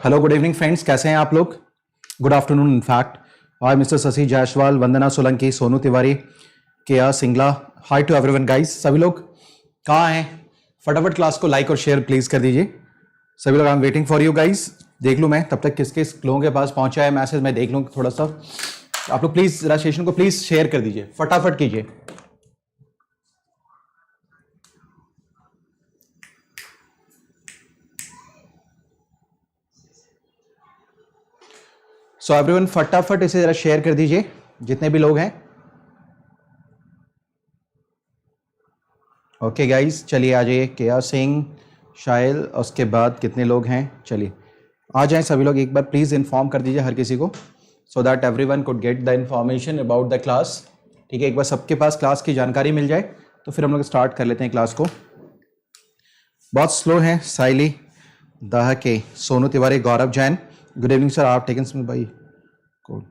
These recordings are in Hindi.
हेलो गुड इवनिंग फ्रेंड्स, कैसे हैं आप लोग? Good afternoon in fact. Hi mister Shashi Jaiswal, Vandana Solanki, Sonu Tiwari, K R Singla. Hi to everyone guys. सभी लोग कहाँ हैं? फटाफट क्लास को लाइक और शेयर प्लीज कर दीजिए सभी लोग। I am waiting for you guys. देख लूँ मैं तब तक किस किस लोगों के पास पहुंचा है मैसेज, मैं देख लूँ थोड़ा सा। आप लोग प्लीज जरा सेशन को प्लीज शेयर कर दीजिए, फटाफट कीजिए। सो एवरीवन फटाफट इसे जरा शेयर कर दीजिए जितने भी लोग हैं। ओके गाइस, चलिए आ जाइए। के आर सिंह, शायल, उसके बाद कितने लोग हैं? चलिए आ जाएं सभी लोग। एक बार प्लीज इन्फॉर्म कर दीजिए हर किसी को, so that everyone could get the information about the class. ठीक है, एक बार सबके पास क्लास की जानकारी मिल जाए तो फिर हम लोग स्टार्ट कर लेते हैं क्लास को। बहुत स्लो है। Saili Dahake, Sonu Tiwari, Gaurav Jain, good evening sir. आप taken some by code.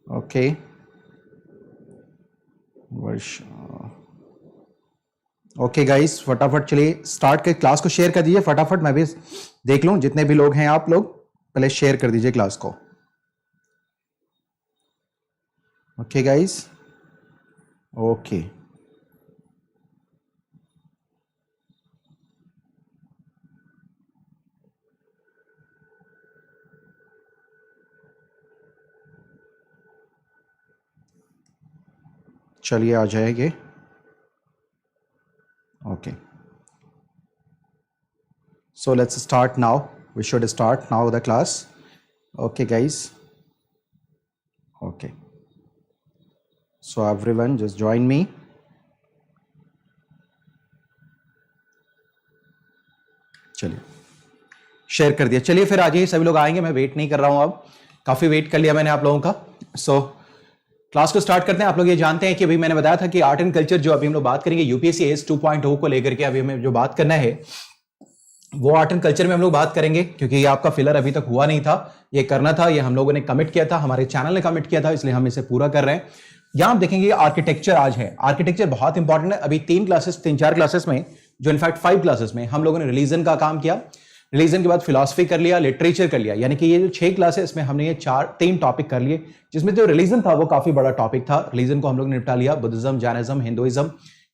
Okay वर्ष। ओके गाइस, फटाफट चलिए स्टार्ट कर, क्लास को शेयर कर दीजिए फटाफट। मैं भी देख लूं जितने भी लोग हैं। आप लोग पहले शेयर कर दीजिए क्लास को। ओके गाइस, ओके चलिए आ जाएंगे। Okay so let's start now. We should start now the class. Okay guys, okay, so everyone just join me. चलिए शेयर कर दिया। चलिए फिर आ जाइए सभी लोग, आएंगे। मैं वेट नहीं कर रहा हूं, अब काफी वेट कर लिया मैंने आप लोगों का। सो क्लास को स्टार्ट करते हैं। आप लोग ये जानते हैं कि अभी मैंने बताया था कि आर्ट एंड कल्चर जो अभी हम लोग बात करेंगे यूपीएससी एस 2.0 को लेकर के अभी हमें जो बात करना है वो आर्ट एंड कल्चर में हम लोग बात करेंगे, क्योंकि ये आपका फिलर अभी तक हुआ नहीं था। ये करना था, ये हम लोगों ने कमिट किया था, हमारे चैनल ने कमिट किया था, इसलिए हम इसे पूरा कर रहे हैं। यहां आप देखेंगे आर्किटेक्चर आज है। आर्किटेक्चर बहुत इंपॉर्टेंट है। अभी 3-4 क्लासेस में, जो इनफैक्ट 5 क्लासेस में हम लोगों ने रिलीजन का काम किया। रिलीजन के बाद फिलॉसफी कर लिया, लिटरेचर कर लिया, यानी कि ये जो 6 क्लासेस में हमने ये 3 टॉपिक कर लिए, जिसमें जो रिलीजन था वो काफी बड़ा टॉपिक था। रिलीजन को हम लोग ने निपटा लिया, बुद्धिज्म, जैनिज्म, हिंदुइज्म।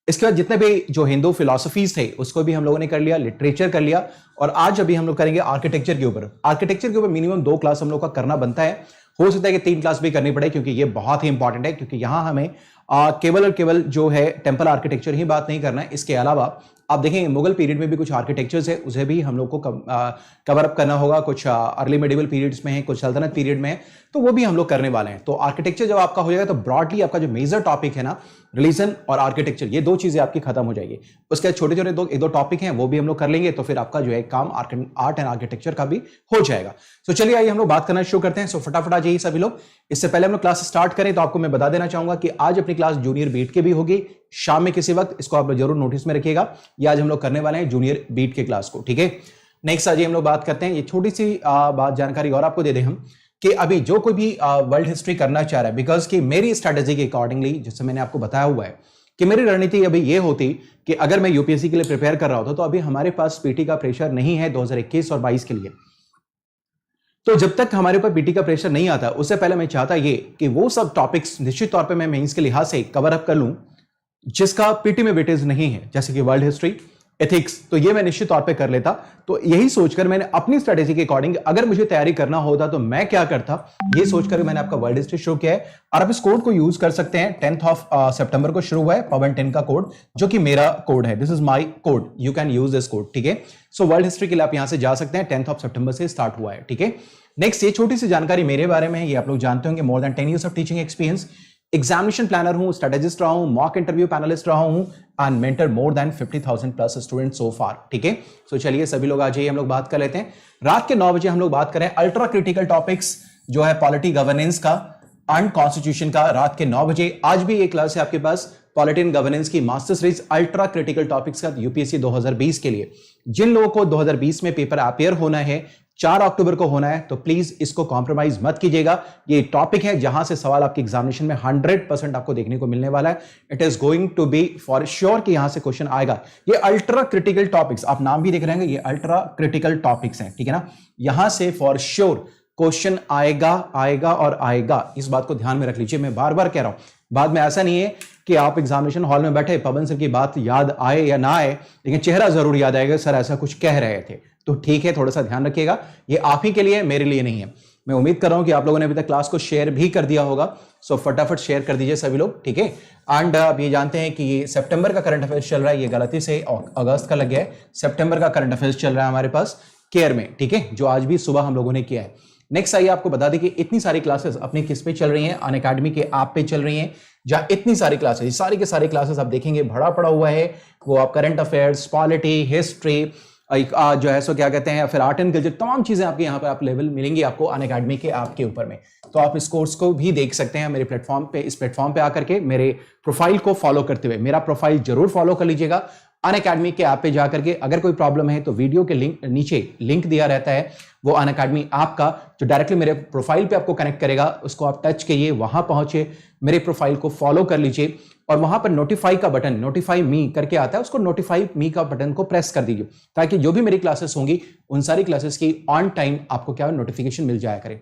इसके बाद जितने भी जो हिंदू फिलॉसफीज थे उसको भी हम लोगों ने कर लिया, लिटरेचर कर लिया। और आज अभी हम लोग करेंगे आर्किटेक्चर के ऊपर। आर्किटेक्चर के ऊपर मिनिमम 2 क्लास हम लोग का करना बनता है। हो सकता है कि 3 क्लास भी करनी पड़े, क्योंकि ये बहुत ही इंपॉर्टेंट है। क्योंकि यहां हमें केवल और केवल जो है टेम्पल आर्किटेक्चर ही बात नहीं करना है। इसके अलावा आप देखेंगे मुगल पीरियड में भी कुछ आर्किटेक्चर्स है, उसे भी हम लोग को कवर अप करना होगा। कुछ अर्ली मेडिवल पीरियड्स में है, कुछ सल्तनत पीरियड में है, तो वो भी हम लोग करने वाले हैं। तो आर्किटेक्चर जब आपका हो जाएगा तो ब्रॉडली आपका जो मेजर टॉपिक है ना, रिलीजन और आर्किटेक्चर, ये 2 चीजें आपकी खत्म हो जाएगी। उसके छोटे छोटे 1-2 टॉपिक हैं वो भी हम लोग कर लेंगे, तो फिर आपका जो है काम आर्ट एंड आर्किटेक्चर का भी हो जाएगा। तो चलिए आइए हम लोग बात करना शुरू करते हैं। सो फटाफट आ जाइए सभी लोग। इससे पहले हम लोग क्लास स्टार्ट करें तो आपको मैं बता देना चाहूंगा कि आज अपनी क्लास जूनियर बीट के भी होगी, शाम में किसी वक्त। इसको आप लोग जरूर नोटिस में रखिएगा। ये आज हम लोग करने वाले हैं जूनियर बीट के क्लास को, ठीक है। नेक्स्ट आ जाइए हम लोग बात करते हैं। ये छोटी सी बात जानकारी और आपको दे दें हम, कि अभी जो कोई भी वर्ल्ड हिस्ट्री करना चाह रहा है, बिकॉज कि मेरी स्ट्रेटेजी के अकॉर्डिंगली, जैसे मैंने आपको बताया हुआ है कि मेरी रणनीति अभी ये होती कि अगर मैं यूपीएससी के लिए प्रिपेयर कर रहा होता तो अभी हमारे पास पीटी का प्रेशर नहीं है 2021 और 22 के लिए। तो जब तक हमारे ऊपर पीटी का प्रेशर नहीं आता, उससे पहले मैं चाहता ये कि वो सब टॉपिक्स निश्चित तौर पे मैं मेंस के लिहाज से कवर अप कर लूं जिसका पीटी में वेटेज नहीं है, जैसे कि वर्ल्ड हिस्ट्री, एथिक्स। तो ये मैं निश्चित तौर पे कर लेता। तो यही सोचकर मैंने अपनी स्ट्रेटेजी के अकॉर्डिंग, अगर मुझे तैयारी करना होता तो मैं क्या करता, ये सोचकर मैंने आपका वर्ल्ड हिस्ट्री शुरू किया है। और आप इस कोड को यूज कर सकते हैं। 10th सितंबर को शुरू हुआ है पवन 10 का कोड, जो कि मेरा कोड है। This is my code, you can use this code, ठीक है। सो वर्ल्ड हिस्ट्री के लिए आप यहां से जा सकते हैं। 10th सितंबर से स्टार्ट हुआ है, ठीक है। नेक्स्ट, ये छोटी सी जानकारी मेरे बारे में है, ये आप लोग जानते होंगे। More than 10 years of teaching experience, examination planner हूं, स्ट्रेटेजिस्ट रहा हूं, मॉक इंटरव्यू पैनलिस्ट रहा हूं, and mentor more than 50,000 plus student so far, ठीक है। सो चलिए सभी लोग आ जाइए, हम लोग बात कर लेते हैं। रात के 9 बजे हम लोग बात करें अल्ट्रा क्रिटिकल टॉपिक्स, जो है पॉलिटी गवर्नेंस का। एंड कॉन्स्टिट्यूशन का रात के 9 बजे। आज भी एक क्लास है आपके पास पॉलिटी एंड गवर्नेंस की master series ultra critical topics का यूपीएससी 2020 के लिए। जिन लोगों को 2020 में पेपर अपियर होना है, 4 अक्टूबर को होना है, तो प्लीज इसको कॉम्प्रोमाइज मत कीजिएगा। ये टॉपिक है जहां से सवाल आपके एग्जामिनेशन में 100% आपको देखने को मिलने वाला है। It is going to be for sure कि यहां से क्वेश्चन आएगा। ये अल्ट्रा क्रिटिकल टॉपिक्स, आप नाम भी देख रहे हैं, ये अल्ट्रा क्रिटिकल टॉपिक्स हैं, ठीक है ना। यहां से फॉर श्योर क्वेश्चन आएगा आएगा और आएगा, इस बात को ध्यान में रख लीजिए। मैं बार बार कह रहा हूं, बाद में ऐसा नहीं है कि आप एग्जामिनेशन हॉल में बैठे, पवन सर की बात याद आए या ना आए, लेकिन चेहरा जरूर याद आएगा, सर ऐसा कुछ कह रहे थे। तो ठीक है, थोड़ा सा ध्यान रखिएगा, ये आप ही के लिए, मेरे लिए नहीं है। मैं उम्मीद कर रहा हूं कि आप लोगों ने अभी तक क्लास को शेयर भी कर दिया होगा, सो फटाफट शेयर कर दीजिए सभी लोग, ठीक है। एंड आप ये जानते हैं कि ये सितंबर का करंट अफेयर्स चल रहा है, ये गलती से अगस्त का लग गया है। सितंबर का करंट अफेयर्स चल रहा है हमारे पास केयर में, ठीक है, जो आज भी सुबह हम लोगों ने किया है। नेक्स्ट आइए आपको बता दें कि इतनी सारी क्लासेस अपने किस पे चल रही हैं, अनअकैडमी के ऐप पे चल रही हैं, जहां इतनी सारी क्लासेस, सारी के सारी क्लासेस आप देखेंगे भरा पड़ा हुआ है। वो आप करंट अफेयर्स, पॉलिटी, हिस्ट्री, जो है सो क्या कहते हैं, फिर आर्ट एंड कल्चर, तमाम चीजें आपके यहाँ पे आप लेवल मिलेंगी आपको अनअकैडमी के ऐप के ऊपर में। तो आप इस कोर्स को भी देख सकते हैं मेरे प्लेटफॉर्म पे, इस प्लेटफॉर्म पे आकर के मेरे प्रोफाइल को फॉलो करते हुए। मेरा प्रोफाइल जरूर फॉलो कर लीजिएगा अनअकैडमी के ऐप पे जाकर के। अगर कोई प्रॉब्लम है तो वीडियो के लिंक नीचे लिंक दिया रहता है, वो अनअकैडमी ऐप का, जो डायरेक्टली मेरे प्रोफाइल पे आपको कनेक्ट करेगा, उसको आप टच करिए, वहां पहुंचे, मेरे प्रोफाइल को फॉलो कर लीजिए और वहां पर नोटिफाई का बटन, नोटिफाई मी करके आता है, उसको नोटिफाई मी का बटन को प्रेस कर दीजिए, ताकि जो भी मेरी क्लासेस होंगी उन सारी क्लासेस की ऑन टाइम आपको क्या नोटिफिकेशन मिल जाया करे।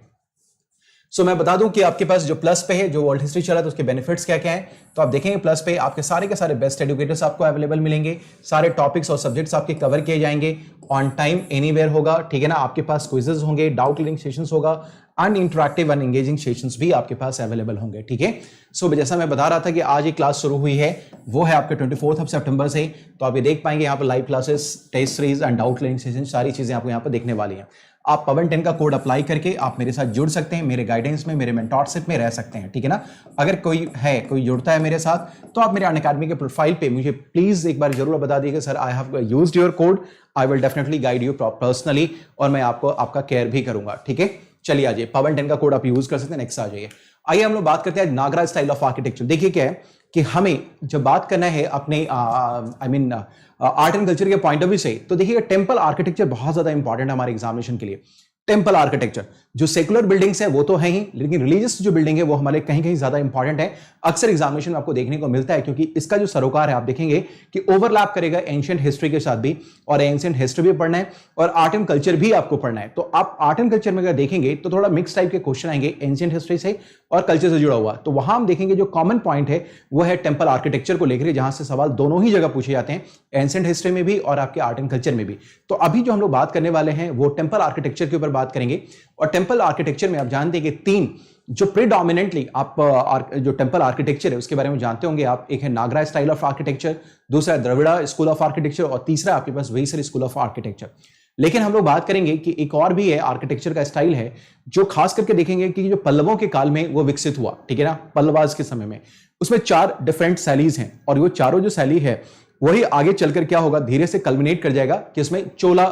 सो मैं बता दूं कि आपके पास जो प्लस पे है, जो वर्ल्ड हिस्ट्री चला, तो उसके बेनिफिट्स क्या क्या हैं। तो आप देखेंगे प्लस पे आपके सारे के सारे बेस्ट एजुकेटर्स आपको अवेलेबल मिलेंगे, सारे टॉपिक्स और सब्जेक्ट्स आपके कवर किए जाएंगे, ऑन टाइम एनीवेयर होगा, ठीक है ना। आपके पास क्विजेस होंगे, डाउट क्लियरिंग सेशंस होगा, and interactive and engaging sessions भी आपके पास अवेलेबल होंगे, ठीक है। सो जैसा मैं बता रहा था कि आज एक क्लास शुरू हुई है, वो है आपके 24 सितंबर से। तो आप ये देख पाएंगे यहाँ पर live classes, test series and doubt clearing session, सारी चीजें आपको यहाँ पर देखने वाली हैं। आप पवन 10 का कोड अप्लाई करके आप मेरे साथ जुड़ सकते हैं, मेरे गाइडेंस में, मेरे मेंटोरशिप में रह सकते हैं, ठीक है ना। अगर कोई जुड़ता है मेरे साथ, तो आप मेरे अनअकैडमी के प्रोफाइल पे मुझे प्लीज एक बार जरूर बता दीजिएगा, sir I have used your code, I will definitely guide you personally, और मैं आपको आपका केयर भी करूंगा, ठीक है। चलिए आ जाइए, पवन 10 का कोड आप यूज कर सकते हैं। नेक्स्ट आ जाइए, आइए हम लोग बात करते हैं नागरा स्टाइल ऑफ आर्किटेक्चर। देखिए क्या है कि हमें जब बात करना है अपने आर्ट एंड कल्चर के पॉइंट ऑफ व्यू से, तो देखिएगा टेंपल आर्किटेक्चर बहुत ज्यादा इंपॉर्टेंट है हमारे एग्जामिनेशन के लिए। टेंपल आर्किटेक्चर, जो सेकुलर बिल्डिंग्स है वो तो है ही, लेकिन रिलीजियस जो बिल्डिंग है वो हमारे कहीं कहीं ज्यादा इंपॉर्टेंट है, अक्सर एग्जामिनेशन में आपको देखने को मिलता है, क्योंकि इसका जो सरोकार है आप देखेंगे कि ओवरलैप करेगा एंशिएंट हिस्ट्री के साथ भी, और एंशिएंट हिस्ट्री भी पढ़ना है और आर्ट एंड कल्चर भी आपको पढ़ना है। तो आप आर्ट एंड कल्चर में अगर देखेंगे तो थोड़ा मिक्स टाइप के क्वेश्चन आएंगे एंशिएंट हिस्ट्री से और कल्चर से जुड़ा हुआ। तो वहां हम देखेंगे जो कॉमन पॉइंट है वो है टेंपल आर्किटेक्चर को लेकर, जहां से सवाल दोनों ही जगह पूछे जाते हैं, एंशिएंट हिस्ट्री में भी और आपके आर्ट एंड कल्चर में भी। तो अभी जो हम लोग बात करने वाले हैं वो टेंपल आर्किटेक्चर के ऊपर बात करेंगे। और टेंपल आर्किटेक्चर में आप जानते हैं कि 3 जो प्रीडोमिनेंटली आप जो टेंपल आर्किटेक्चर है उसके बारे में जानते होंगे आप। एक है नागरा स्टाइल ऑफ आर्किटेक्चर, दूसरा है द्रविड़ा स्कूल ऑफ आर्किटेक्चर, और तीसरा आपके पास वेसर स्कूल ऑफ आर्किटेक्चर। लेकिन हम लोग बात करेंगे कि एक और भी है आर्किटेक्चर का स्टाइल है, जो खास करके देखेंगे कि जो पल्लवों के काल में वो विकसित हुआ, ठीक है ना, पल्लवाज के समय में। उसमें 4 डिफरेंट शैलीज हैं, और वो चारों जो शैली है वही आगे चलकर क्या होगा, धीरे से कल्मिनेट कर जाएगा कि इसमें चोला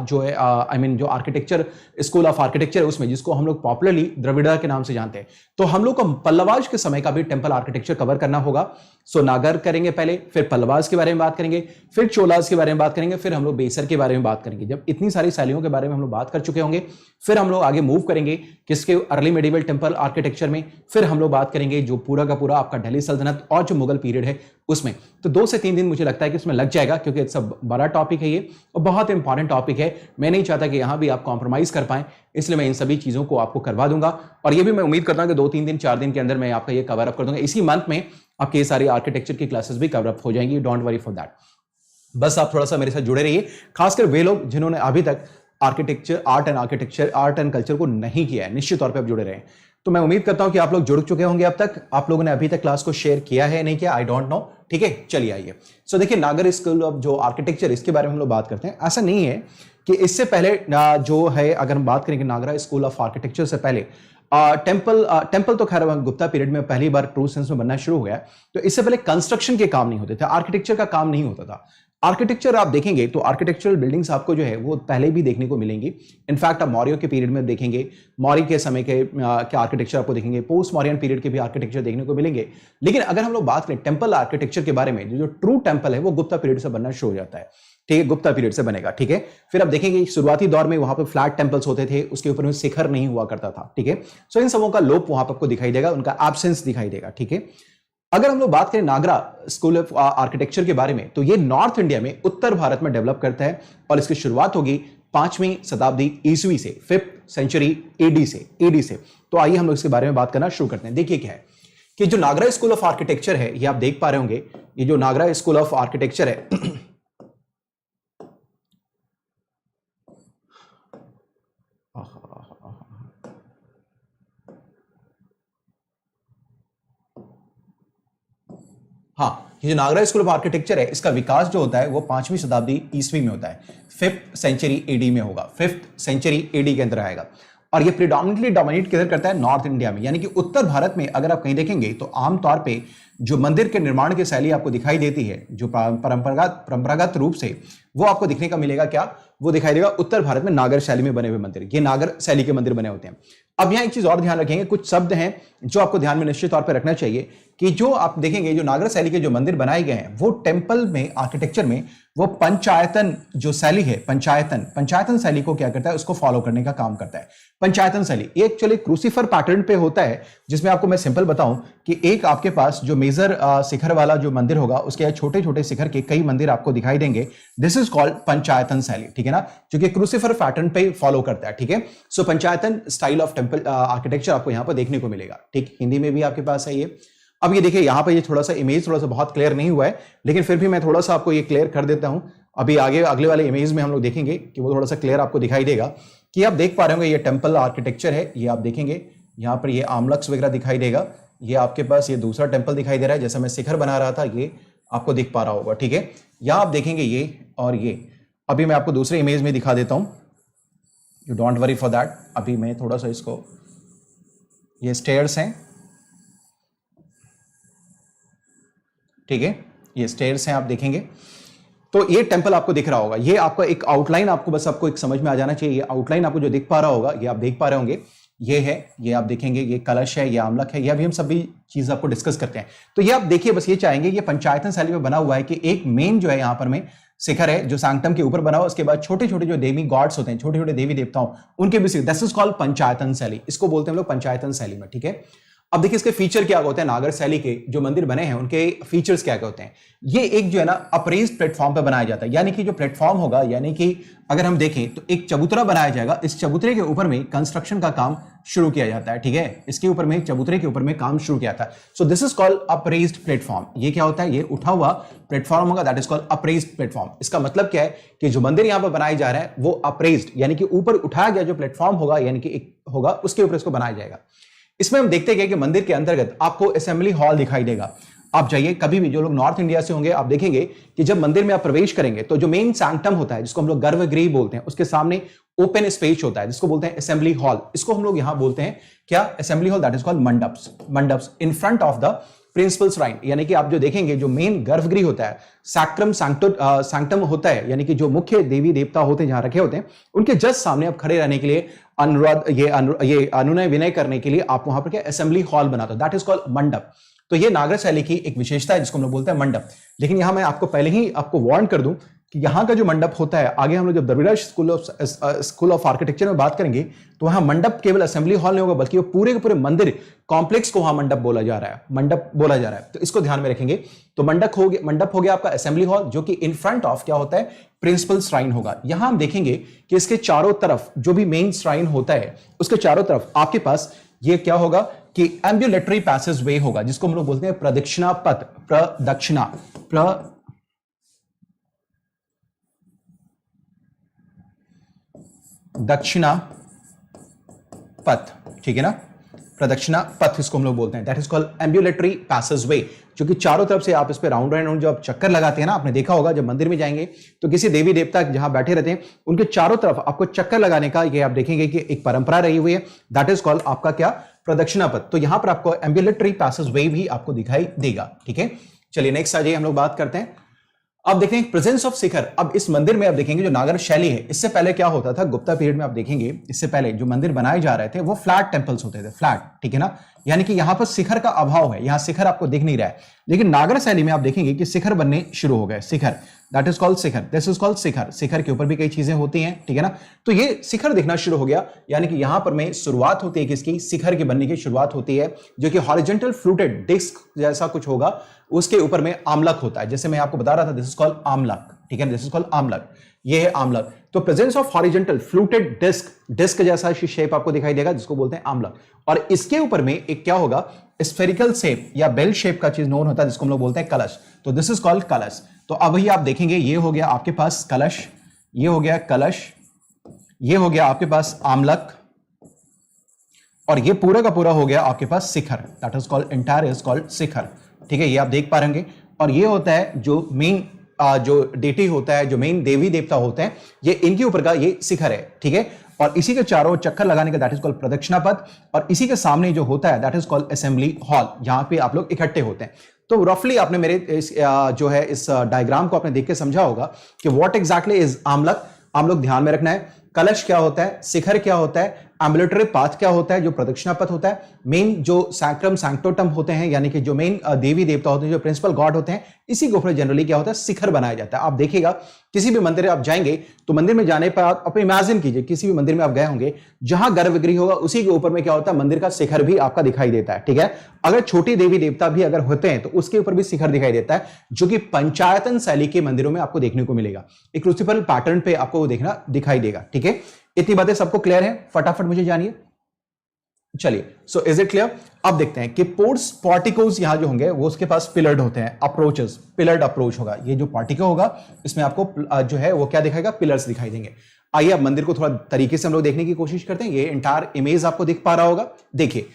जो है जो आर्किटेक्चर स्कूल ऑफ आर्किटेक्चर है उसमें, जिसको हम लोग पॉपुलरली द्रविड़ा के नाम से जानते हैं। तो हम लोग को पल्लवाज के समय का भी टेंपल आर्किटेक्चर कवर करना होगा। सो नागर करेंगे पहले, फिर पल्लवाज के बारे में बात करेंगे, फिर चोलाज के बारे में बात करेंगे, फिर हम लोग बेसर के बारे में बात करेंगे। जब इतनी सारी शैलियों के बारे में हम लोग बात कर चुके होंगे, फिर हम लोग आगे मूव करेंगे किसके, अर्ली मेडिवल टेंपल आर्किटेक्चर में। फिर हम लोग बात करेंगे जो पूरा का पूरा आपका दिल्ली सल्तनत और जो मुगल पीरियड है उसमें। तो 2 से 3 दिन मुझे लगता है कि इसमें लग जाएगा, क्योंकि सब बड़ा टॉपिक है ये और बहुत इंपॉर्टेंट टॉपिक है। मैं नहीं चाहता कि यहां भी आप कॉम्प्रोमाइज कर पाएं, इसलिए मैं इन सभी चीजों को आपको करवा दूंगा। और ये भी मैं उम्मीद करता हूं कि 2-3 दिन 4 दिन के अंदर मैं आपका ये कवर अप कर दूंगा। इसी मंथ में आपके ये सारी आर्किटेक्चर की क्लासेस भी कवर अप हो जाएंगी, डोंट वरी फॉर दैट। बस आप थोड़ा सा मेरे साथ जुड़े रहिए, खासकर वे लोग जिन्होंने अभी तक आर्किटेक्चर, आर्ट एंड कल्चर को नहीं किया है, निश्चित तौर पे आप जुड़े रहें। तो मैं उम्मीद करता हूं कि आप लोग जुड़ चुके होंगे अब तक। आप लोगों ने अभी तक क्लास को शेयर किया है नहीं किया, आई डोंट नो, ठीक है। चलिए आइए, सो देखिए नागर स्कूल ऑफ जो आर्किटेक्चर, इसके बारे में हम लोग बात करते हैं। ऐसा नहीं है कि इससे पहले जो है, अगर हम बात करें कि नागरा स्कूल ऑफ आर्किटेक्चर से पहले टेंपल तो खैर गुप्ता पीरियड में पहली बार ट्रू सेंस में बनना शुरू हो गया। तो इससे पहले कंस्ट्रक्शन के काम नहीं होते थे, आर्किटेक्चर का काम नहीं होता था। आर्किटेक्चर आप देखेंगे तो आर्किटेक्चरल बिल्डिंग्स आपको जो है वो पहले भी देखने को मिलेंगी। इनफैक्ट आप मौर्यों के पीरियड में देखेंगे, मौर्य के समय के आर्किटेक्चर आपको देखेंगे, पोस्ट मौर्यन पीरियड के भी आर्किटेक्चर देखने को मिलेंगे। लेकिन अगर हम लोग बात करें टेंपल आर्किटेक्चर के बारे में, जो ट्रू टेंपल है वो गुप्ता पीरियड से बनना शुरू हो जाता है। ठीक है, गुप्ता पीरियड से बनेगा। ठीक है, फिर आप देखेंगे शुरुआती दौर में वहां पर फ्लैट टेंपल्स होते थे, उसके ऊपर में शिखर नहीं हुआ करता था। ठीक है, सो इन सबों का लोप वहां पर आपको दिखाई देगा, उनका एब्सेंस दिखाई देगा। ठीक है, अगर हम लोग बात करें नागरा स्कूल ऑफ आर्किटेक्चर के बारे में, तो ये नॉर्थ इंडिया में, उत्तर भारत में डेवलप करता है और इसकी शुरुआत होगी 5वीं शताब्दी ईस्वी से, 5th सेंचुरी एडी से। तो आइए हम लोग इसके बारे में बात करना शुरू करते हैं। देखिए क्या है कि जो नागरा स्कूल ऑफ आर्किटेक्चर है, ये आप देख पा रहे होंगे, ये जो नागरा स्कूल ऑफ आर्किटेक्चर है हाँ, ये जो नागरा स्कूल ऑफ आर्किटेक्चर है, इसका विकास जो होता है वो 5वीं शताब्दी ईस्वी में होता है, 5th सेंचुरी एडी में होगा, 5th सेंचुरी एडी के अंदर आएगा। और ये प्रिडोमिनेटली डोमिनेट किधर करता है? नॉर्थ इंडिया में, यानी कि उत्तर भारत में अगर आप कहीं देखेंगे तो आमतौर पे जो मंदिर के निर्माण की शैली आपको दिखाई देती है, जो परंपरागत रूप से वो आपको दिखने का मिलेगा, क्या वो दिखाई देगा? उत्तर भारत में नागर शैली में बने हुए मंदिर, ये नागर शैली के मंदिर बने होते हैं। अब यहां एक चीज और ध्यान रखेंगे, कुछ शब्द हैं जो आपको ध्यान में निश्चित तौर पर रखना चाहिए कि जो आप देखेंगे जो नागर शैली के जो मंदिर बनाए गए हैं वो टेंपल में, आर्किटेक्चर में वो पंचायतन जो शैली है, पंचायतन शैली को क्या करता है? उसको फॉलो करने का काम करता है। पंचायतन शैली ये एक्चुअली क्रूसीफर पैटर्न पे होता है, जिसमें आपको मैं सिंपल बताऊं कि एक आपके पास जो मेजर शिखर वाला जो मंदिर होगा, उसके छोटे छोटे शिखर के कई मंदिर आपको दिखाई देंगे। दिस इज कॉल्ड पंचायतन शैली। ठीक है ना, जो कि क्रूसीफर पैटर्न पे फॉलो करता है। ठीक है, सो पंचायतन स्टाइल ऑफ टेंपल आर्किटेक्चर आपको यहां पर देखने को मिलेगा। ठीक, हिंदी में भी आपके पास है ये। अब ये देखिए यहां पर ये थोड़ा सा इमेज थोड़ा सा बहुत क्लियर नहीं हुआ है, लेकिन फिर भी मैं थोड़ा सा आपको ये क्लियर कर देता हूं। अभी आगे अगले वाले इमेज में हम लोग देखेंगे कि वो थोड़ा सा क्लियर आपको दिखाई देगा कि आप देख पा रहे होंगे ये टेंपल आर्किटेक्चर है। ये आप देखेंगे यहां पर ये आमलक्स वगैरह दिखाई देगा। ये आपके पास ये दूसरा टेंपल दिखाई दे रहा है, जैसा मैं शिखर बना रहा था, ये आपको दिख पा रहा होगा। ठीक है, यहां आप देखेंगे ये और ये। अभी मैं आपको दूसरे इमेज में दिखा देता हूं, you don't worry for that. अभी मैं थोड़ा सा इसको, ये स्टेयर्स हैं। ठीक है, ये स्टेयर्स हैं, आप देखेंगे तो ये टेंपल आपको दिख रहा होगा। ये आपका एक आउटलाइन, आपको बस आपको एक समझ में आ जाना चाहिए। ये आउटलाइन आपको जो दिख पा रहा होगा, ये आप देख पा रहे होंगे, ये है, ये आप देखेंगे, ये कलश है, ये आमलक है, ये अभी हम सभी चीज आपको डिस्कस करते हैं। तो ये आप देखिए, बस ये चाहेंगे, ये पंचायतन शैली में बना हुआ है कि एक मेन जो है यहां पर में शिखर है जो सैंक्टम के ऊपर बना हुआ, उसके बाद छोटे छोटे जो देवी गॉड्स होते हैं, छोटे छोटे देवी देवताओं, उनके भी, दिस इज कॉल्ड पंचायतन शैली, इसको बोलते हैं हम लोग पंचायतन शैली में। ठीक है, अब देखिए इसके फीचर क्या होते हैं, नागर शैली के जो मंदिर बने हैं उनके फीचर्स क्या क्या होते हैं। ये एक जो है ना अप्रेज्ड प्लेटफॉर्म पे बनाया जाता है, यानी कि जो प्लेटफॉर्म होगा, यानी कि अगर हम देखें तो एक चबूतरा बनाया जाएगा, इस चबूतरे के ऊपर में कंस्ट्रक्शन का काम शुरू किया जाता है। ठीक है, इसके ऊपर में, चबूतरे के ऊपर में काम शुरू किया जाता है। So this is called appraised platform. ये क्या होता है? ये उठा हुआ प्लेटफॉर्म होगा, that is called appraised platform. इसका मतलब क्या है कि जो मंदिर यहां पर बनाए जा रहे हैं वो अप्रेज्ड, यानी कि ऊपर उठाया गया जो प्लेटफॉर्म होगा, यानी कि एक होगा, उसके ऊपर इसको बनाया जाएगा। इसमें हम देखते हैं कि मंदिर के अंतर्गत आपको असेंबली हॉल दिखाई देगा। आप जाइए कभी भी, जो लोग नॉर्थ इंडिया से होंगे, आप देखेंगे कि जब मंदिर में आप प्रवेश करेंगे तो जो मेन सैंक्टम होता है, जिसको हम लोग गर्भगृह बोलते हैं, उसके सामने ओपन स्पेस होता है, जिसको बोलते हैं असेंबली हॉल। इसको हम लोग यहां बोलते हैं क्या? Assembly hall, that is called mandaps in front of the principal shrine. यानी कि आप जो देखेंगे जो मेन गर्भगृह होता है, सैक्रम सैंक्टम होता है, यानी कि जो मुख्य देवी देवता होते हैं जहां रखे होते हैं, उनके जस्ट सामने आप खड़े रहने के लिए, अनुरोध, ये अनुनय विनय करने के लिए आप वहां पर क्या असेंबली हॉल बनाते हो, दैट इज कॉल्ड मंडप। तो ये नागर शैली की एक विशेषता है जिसको हम लोग बोलते हैं मंडप। लेकिन यहां मैं आपको पहले ही आपको वार्न कर दूं कि यहां का जो मंडप होता है, आगे हम लोग जब द्रविड़ स्कूल ऑफ आर्किटेक्चर में बात करेंगे तो वहां मंडप केवल असेंबली हॉल नहीं होगा, बल्कि वो पूरे के पूरे मंदिर कॉम्प्लेक्स को वहां मंडप बोला जा रहा है, मंडप बोला जा रहा है। तो इसको ध्यान में रखेंगे। तो मंडप हो गया आपका असेंबली हॉल, जो कि इन फ्रंट ऑफ क्या होता है? प्रिंसिपल श्राइन होगा। यहां हम देखेंगे कि इसके चारों तरफ जो भी मेन श्राइन होता है, उसके चारों तरफ आपके पास ये क्या होगा कि एम्बुलेटरी पैसेज वे होगा, जिसको हम लोग बोलते हैं प्रदक्षिणा पथ, दक्षिणा पथ। ठीक है ना, प्रदक्षिणा पथ इसको हम लोग बोलते हैं, that is called ambulatory passage वे, जो कि चारों तरफ से आप इस पे राउंड राउंड जो आप चक्कर लगाते हैं ना, आपने देखा होगा जब मंदिर में जाएंगे तो किसी देवी देवता जहां बैठे रहते हैं उनके चारों तरफ आपको चक्कर लगाने का, ये आप देखेंगे कि एक परंपरा रही हुई है, दैट इज कॉल्ड आपका क्या? प्रदक्षिणा पथ। तो यहां पर आपको एम्बुलेटरी पैसेज वे भी आपको दिखाई देगा। ठीक है, चलिए नेक्स्ट आ जाइए, हम लोग बात करते हैं। अब देखें प्रेजेंस ऑफ शिखर। अब इस मंदिर में आप देखेंगे जो नागर शैली है, इससे पहले क्या होता था गुप्ता पीरियड में, आप देखेंगे इससे पहले जो मंदिर बनाए जा रहे थे वो फ्लैट टेंपल्स होते थे, फ्लैट, ठीक है ना, यानी कि यहां पर शिखर का अभाव है, यहां शिखर आपको दिख नहीं रहा है। लेकिन नागर शैली में आप देखेंगे कि शिखर बनने शुरू हो गए, शिखर, that is called shikhar, this is called shikhar. शिखर के ऊपर भी कई चीजें होती हैं, ठीक है ना, तो ये शिखर दिखना शुरू हो गया, यानी कि यहां पर में शुरुआत होती है किसकी, शिखर के बनने की शुरुआत होती है, जो कि हॉरिजॉन्टल फ्लूटेड डिस्क जैसा कुछ होगा, उसके ऊपर में आमलक होता है, जैसे मैं आपको बता रहा था, दिस इज कॉल्ड आमलक, ठीक है, दिस इज कॉल्ड आमलक, ये है आमलक। तो presence of horizontal fluted disc, disc जैसा शेप आपको दिखाई देगा, जिसको बोलते हैं आमलक, और इसके ऊपर में एक क्या होगा, स्फेरिकल शेप या बेल शेप का चीज नोन होता है, जिसको हम लोग बोलते हैं कलश, तो दिस इज कॉल्ड कलश। तो अब ही आप देखेंगे ये हो गया आपके पास कलश, ये हो गया कलश, ये हो गया आपके पास आमलक, और ये पूरा का पूरा हो गया आपके पास शिखर, that is called entire is called shikhar, ठीक है, ये आप देख पा रहे, और ये होता है जो मेन जो डेटी होता है, जो मेन देवी देवता होते हैं, ये इनके ऊपर का ये शिखर है, ठीक है, और इसी के चारों चक्कर लगाने का दैट इज कॉल्ड प्रदक्षिणा पथ, और इसी के सामने जो होता है that is called assembly hall, जहां पे आप लोग इकट्ठे होते हैं। तो रफली आपने मेरे जो है इस डायग्राम को आपने देख के समझा होगा कि व्हाट एग्जैक्टली इज आमलक। आम लोग ध्यान में रखना है, कलश क्या होता है, शिखर क्या होता है, एम्बुलेटरी पाथ क्या होता है, जो प्रदक्षिणा पथ होता है, मेन जो सैक्रम सैंक्टोटम होते हैं, यानी कि जो मेन देवी देवता होते हैं, जो प्रिंसिपल गॉड होते हैं, इसी के ऊपर जनरली क्या होता है, शिखर बनाया जाता है। आप देखिएगा किसी भी मंदिर आप जाएंगे तो मंदिर में जाने पर आप इमेजिन कीजिए, किसी भी मंदिर में आप गए होंगे, जहां गर्भगृह होगा उसी के ऊपर में क्या होता है, मंदिर का शिखर भी आपका दिखाई देता है, ठीक है। अगर छोटी देवी देवता भी अगर होते हैं तो उसके ऊपर भी शिखर दिखाई देता है, जो कि पंचायतन शैली के मंदिरों में आपको देखने को मिलेगा, एक क्रूसिफरल पैटर्न पे आपको वो देखना दिखाई देगा, ठीक है। इतनी बातें सबको क्लियर है, फटाफट मुझे जानिए, चलिए। सो इज इट क्लियर। अब देखते हैं कि पोर्ट्स पोर्टिकोस यहां जो होंगे वो उसके पास पिलर्ड होते हैं, अप्रोचेस, पिलर्ड अप्रोच होगा, ये जो पोर्टिको होगा इसमें आपको जो है वो क्या दिखाएगा, पिलर्स दिखाई देंगे। आइए अब मंदिर को थोड़ा तरीके से हम लोग देखने की कोशिश करते हैं। ये एंटायर इमेज आपको दिख पा रहा होगा, देखिए